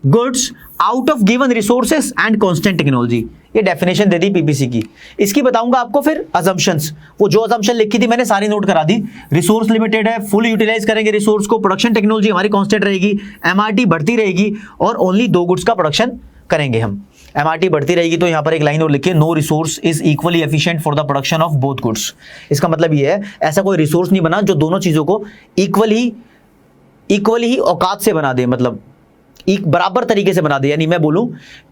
goods out of given resources and constant technology. ये डेफिनेशन दे दी पीपीसी की। इसकी बताऊंगा आपको फिर अजम्पशंस, वो जो अजम्पशन लिखी थी मैंने सारी नोट करा दी। रिसोर्स लिमिटेड है, फुल यूटिलाइज करेंगे रिसोर्स को, प्रोडक्शन टेक्नोलॉजी हमारी कांस्टेंट रहेगी, एमआरटी बढ़ती रहेगी, और ओनली दो गुड्स का प्रोडक्शन करेंगे हम। एमआरटी बढ़ती रहेगी तो यहां पर एक लाइन और लिखिए, no resource is equally efficient for the production of both goods. इसका मतलब ये है ऐसा कोई रिसोर्स नहीं बना जो दोनों चीजों को इक्वली ही औकात से बना दे, मतलब एक बराबर तरीके से बना दे। यानी मैं बोलूं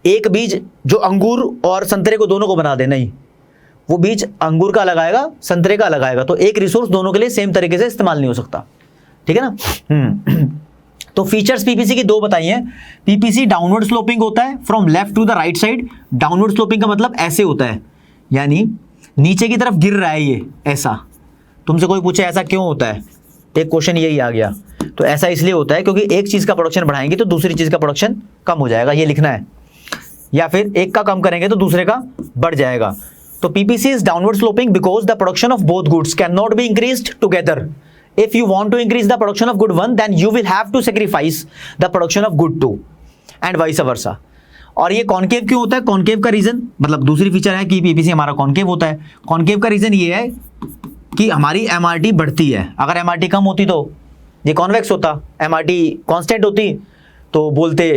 एक बीज जो अंगूर और संतरे को दोनों को बना दे, नहीं, वो बीज अंगूर का लगाएगा, संतरे का लगाएगा, तो एक रिसोर्स दोनों के लिए सेम तरीके से इस्तेमाल नहीं हो सकता, ठीक है ना। तो फीचर्स पीपीसी की दो बताई हैं। पीपीसी डाउनवर्ड स्लोपिंग होता है from left to the right side. Downward sloping का मतलब ऐसे होता है, यानी नीचे की तरफ गिर रहा है ये ऐसा। तुमसे कोई पूछे ऐसा क्यों होता है, एक क्वेश्चन यही आ गया, तो ऐसा इसलिए होता है क्योंकि एक चीज का प्रोडक्शन बढ़ाएंगे तो दूसरी चीज का प्रोडक्शन कम हो जाएगा, ये लिखना है, या फिर एक का कम करेंगे तो दूसरे का बढ़ जाएगा। तो PPC is downward sloping because the production of both goods can not be increased together. If you want to increase the production of good one, then you will have to sacrifice the production of good two, and vice versa. और ये concave क्यों होता है? Concave का reason, मतलब दूसरी feature है कि पीपीसी हमारा कॉन्केव होता है। कॉन्केव का रीजन ये है कि हमारी एमआरटी बढ़ती है। अगर एमआरटी कम होती तो ये कॉन्वेक्स होता, एमआरटी कांस्टेंट होती तो बोलते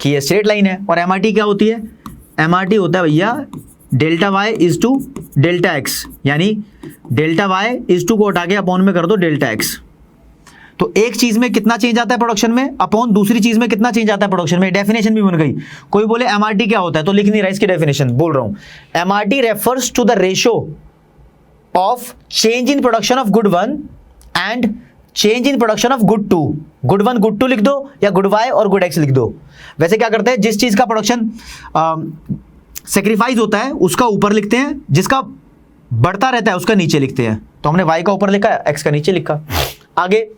कि ये स्ट्रेट लाइन है। और एमआरटी क्या होती है? एमआरटी होता है भैया delta Y is to delta X, यानी डेल्टा वाई इज टू को हटा के अपॉन में कर दो डेल्टा एक्स। तो एक चीज में कितना चेंज आता है प्रोडक्शन में, अपॉन दूसरी चीज में कितना चेंज आता है प्रोडक्शन में। डेफिनेशन भी बन गई। कोई बोले एमआरटी क्या होता है तो लिख नहीं रहा, इसकी डेफिनेशन बोल रहा हूं। MRT refers to the ratio of change in production of good one and change in production of good two. Good one good two लिख दो, या गुड वाई और गुड एक्स लिख दो। वैसे क्या करते हैं, जिस चीज का प्रोडक्शन सेक्रीफाइस होता है उसका ऊपर लिखते हैं, जिसका बढ़ता रहता है उसका नीचे लिखते हैं। तो हमने y का ऊपर लिखा है, x का नीचे लिखा। आगे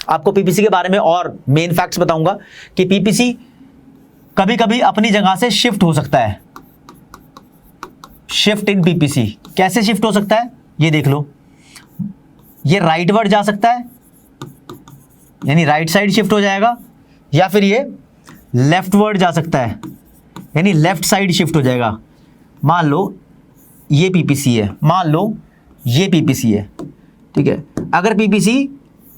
आपको पीपीसी के बारे में और मेन फैक्ट्स बताऊंगा कि पीपीसी कभी कभी अपनी जगह से शिफ्ट हो सकता है। शिफ्ट इन पीपीसी कैसे शिफ्ट हो सकता है ये देख लो। ये राइटवर्ड जा सकता है, यानी राइट साइड शिफ्ट हो जाएगा, या फिर ये लेफ्टवर्ड जा सकता है, यानी लेफ्ट साइड शिफ्ट हो जाएगा। मान लो ये पीपीसी है, मान लो ये पीपीसी है, ठीक है। अगर पीपीसी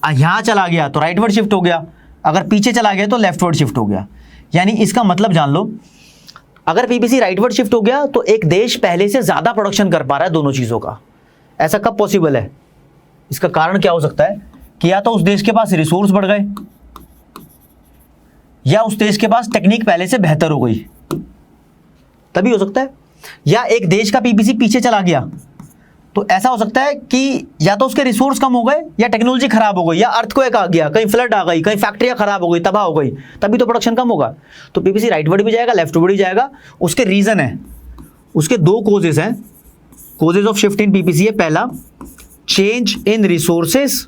यहां चला गया तो राइटवर्ड शिफ्ट हो गया, अगर पीछे चला गया तो लेफ्टवर्ड शिफ्ट हो गया। यानी इसका मतलब जान लो, अगर पीपीसी राइटवर्ड शिफ्ट हो गया तो एक देश पहले से ज्यादा प्रोडक्शन कर पा रहा है दोनों चीजों का। ऐसा कब पॉसिबल है? इसका कारण क्या हो सकता है कि या तो उस देश के पास रिसोर्स बढ़ गए, या उस देश के पास टेक्निक पहले से बेहतर हो गई, तभी हो सकता है। या एक देश का पीपीसी पीछे चला गया तो ऐसा हो सकता है कि या तो उसके रिसोर्स कम हो गए, या टेक्नोलॉजी खराब हो गई, या अर्थक्वेक आ गया, कहीं फ्लड आ गई, कहीं फैक्ट्रियां खराब हो गई, तबाह हो गई, तभी तो प्रोडक्शन कम होगा। तो पीपीसी राइटवर्ड भी जाएगा, लेफ्टवर्ड भी जाएगा। उसके रीजन है, उसके दो कोजेस हैं। Causes of shift in PPC है, पहला चेंज इन रिसोर्सेस,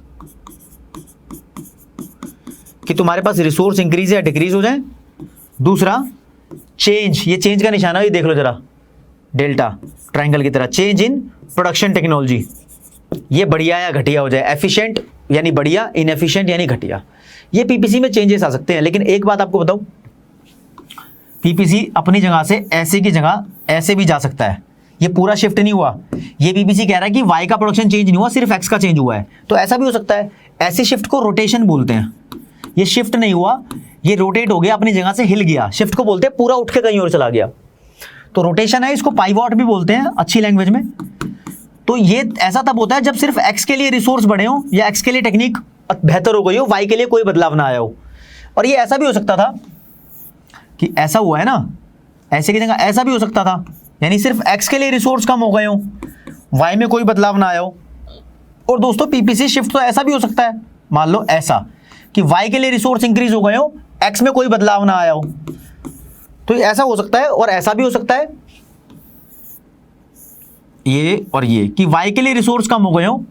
कि तुम्हारे पास रिसोर्स इंक्रीज या डिक्रीज हो जाए। दूसरा चेंज, ये चेंज का निशाना ये देख लो जरा, डेल्टा ट्रायंगल की तरह, चेंज इन प्रोडक्शन टेक्नोलॉजी, ये बढ़िया या घटिया हो जाए। एफिशिएंट यानी बढ़िया, इनएफिशिएंट यानी घटिया। ये पीपीसी में चेंजेस आ सकते हैं। लेकिन एक बात आपको बताऊं, पीपीसी अपनी जगह से ऐसे की जगह ऐसे भी जा सकता है। ये पूरा शिफ्ट नहीं हुआ, ये पीपीसी कह रहा है कि वाई का प्रोडक्शन चेंज नहीं हुआ, सिर्फ एक्स का चेंज हुआ है। तो ऐसा भी हो सकता है। ऐसे शिफ्ट को रोटेशन बोलते हैं। ये शिफ्ट नहीं हुआ, ये रोटेट हो गया, अपनी जगह से हिल गया, शिफ्ट को बोलते हैं पूरा उठ के कहीं और चला गया, तो रोटेशन है। इसको पाइवॉट भी बोलते हैं अच्छी लैंग्वेज में। तो ये ऐसा तब होता है जब सिर्फ एक्स के लिए रिसोर्स बढ़े हो, या एक्स के लिए टेक्निक बेहतर हो गई हो, वाई के लिए कोई बदलाव ना आया हो। और ये ऐसा भी हो सकता था कि ऐसा हुआ है ना, ऐसे की जगह ऐसा भी हो सकता था, यानी सिर्फ एक्स के लिए रिसोर्स कम हो गए हो, वाई में कोई बदलाव ना आया हो। और दोस्तों पीपीसी शिफ्ट तो ऐसा भी हो सकता है, मान लो ऐसा कि वाई के लिए रिसोर्स इंक्रीज हो गए हो, एक्स में कोई बदलाव ना आया हो। तो ऐसा हो सकता है। और ऐसा भी हो सकता है ये और ये, कि वाई के लिए रिसोर्स कम हो गए हो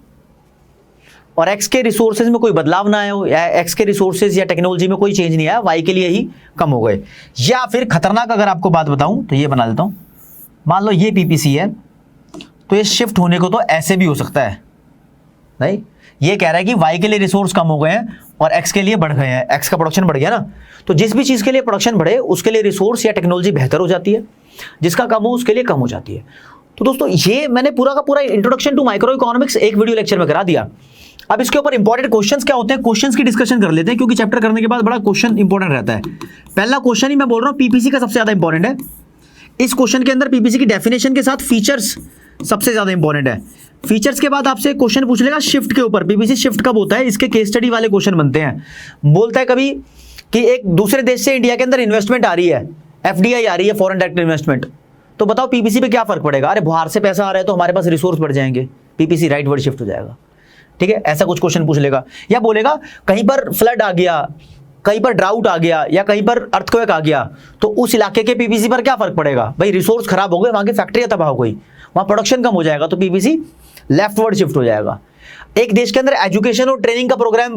और एक्स के रिसोर्सेज में कोई बदलाव ना आया हो, या एक्स के रिसोर्सेज या टेक्नोलॉजी में कोई चेंज नहीं आया, वाई के लिए ही कम हो गए। या फिर खतरनाक अगर आपको बात बताऊं तो ये बना देता हूं, मान लो ये पीपीसी है, तो ये शिफ्ट होने को तो ऐसे भी हो सकता है। नहीं, ये कह रहा है कि वाई के लिए रिसोर्स कम हो गए हैं और एक्स के लिए बढ़ गए हैं, एक्स का प्रोडक्शन बढ़ गया ना। तो जिस भी चीज के लिए प्रोडक्शन बढ़े उसके लिए रिसोर्स या टेक्नोलॉजी बेहतर हो जाती है, जिसका कम हो उसके लिए कम हो जाती है। तो दोस्तों ये मैंने पूरा का पूरा इंट्रोडक्शन टू माइक्रो इकोनॉमिक्स एक वीडियो लेक्चर में करा दिया। अब इसके ऊपर इंपॉर्टेंट क्वेश्चंस क्या होते हैं, क्वेश्चंस की डिस्कशन कर लेते हैं, क्योंकि चैप्टर करने के बाद बड़ा क्वेश्चन इंपॉर्टेंट रहता है। पहला क्वेश्चन ही मैं बोल रहा हूं पीपीसी का सबसे ज्यादा इंपॉर्टेंट है। इस क्वेश्चन के अंदर पीपीसी की डेफिनेशन के साथ फीचर्स सबसे ज्यादा इंपॉर्टेंट है। फीचर्स के बाद आपसे क्वेश्चन पूछ लेगा शिफ्ट के ऊपर, पीपीसी शिफ्ट कब होता है, इसके केस स्टडी वाले क्वेश्चन बनते हैं। बोलता है कभी कि एक दूसरे देश से इंडिया के अंदर इन्वेस्टमेंट आ रही है, एफडीआई आ रही है, फॉरेन डायरेक्ट इन्वेस्टमेंट, तो बताओ पीपीसी पे क्या फर्क पड़ेगा। अरे बाहर से पैसा आ रहा है तो हमारे पास रिसोर्स बढ़ जाएंगे, पीपीसी राइटवर्ड शिफ्ट हो जाएगा। ठीक है, ऐसा कुछ क्वेश्चन पूछ लेगा। या बोलेगा कहीं पर फ्लड आ गया, कहीं पर ड्राउट आ गया, या कहीं पर अर्थक्वेक आ गया, तो उस इलाके के पीपीसी पर क्या फर्क पड़ेगा। भाई रिसोर्स खराब हो गए, वहां की फैक्ट्रियां तबाह हो गई, वहां प्रोडक्शन कम हो जाएगा, तो पीपीसी लेफ्टवर्ड शिफ्ट हो जाएगा। एक देश के अंदर एजुकेशन और ट्रेनिंग का प्रोग्राम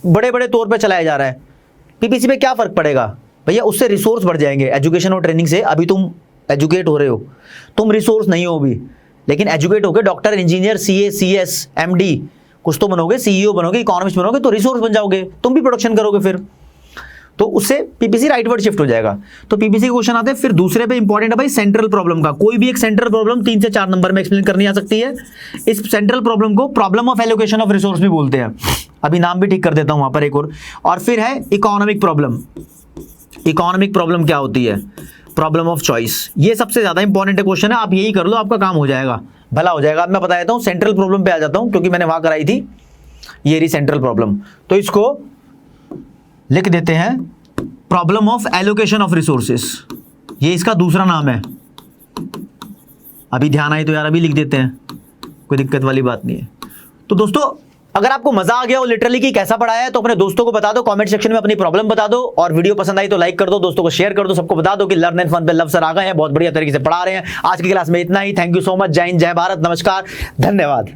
बड़े बड़े तौर पर चलाया जा रहा है, पीपीसी पे क्या फर्क पड़ेगा। भैया उससे रिसोर्स बढ़ जाएंगे, एजुकेशन और ट्रेनिंग से। अभी तुम एजुकेट हो रहे हो, तुम रिसोर्स नहीं हो अभी, लेकिन एजुकेट होकर doctor, engineer, CA, CS, MD कुछ तो बनोगे, सीईओ बनोगे, इकोनॉमिस्ट बनोगे, तो रिसोर्स बन जाओगे, तुम भी प्रोडक्शन करोगे फिर, तो उससे पीपीसी राइटवर्ड शिफ्ट हो जाएगा। तो पीपीसी क्वेश्चन आते हैं। फिर दूसरे पे इंपॉर्टेंट है भाई सेंट्रल प्रॉब्लम का। कोई भी एक सेंट्रल प्रॉब्लम 3 से 4 नंबर में एक्सप्लेन करनी आ सकती है। इस सेंट्रल प्रॉब्लम को problem of allocation of resource भी बोलते हैं। अभी नाम भी ठीक कर देता हूं वहां पर एक और फिर है इकोनॉमिक प्रॉब्लम। इकोनॉमिक प्रॉब्लम क्या होती है, प्रॉब्लम ऑफ चॉइस। ये सबसे ज्यादा इंपॉर्टेंट क्वेश्चन है, आप यही कर लो, आपका काम हो जाएगा, भला हो जाएगा। अब मैं बता देता हूं, सेंट्रल प्रॉब्लम पे आ जाता हूं, क्योंकि मैंने वहां कराई थी ये रही सेंट्रल प्रॉब्लम। तो इसको लिख देते हैं problem of allocation of resources, ये इसका दूसरा नाम है। अभी ध्यान आए तो यार अभी लिख देते हैं, कोई दिक्कत वाली बात नहीं है। तो दोस्तों अगर आपको मजा आ गया हो लिटरली कि कैसा पढ़ाया है तो अपने दोस्तों को बता दो, कमेंट सेक्शन में अपनी प्रॉब्लम बता दो, और वीडियो पसंद आई तो लाइक कर दो, दोस्तों को शेयर कर दो, सबको बता दो कि लर्न एंड फन पे लव सर आ गए हैं, बहुत बढ़िया तरीके से पढ़ा रहे हैं। आज की क्लास में इतना ही। Thank you so much. जय हिंद, जय भारत, नमस्कार, धन्यवाद।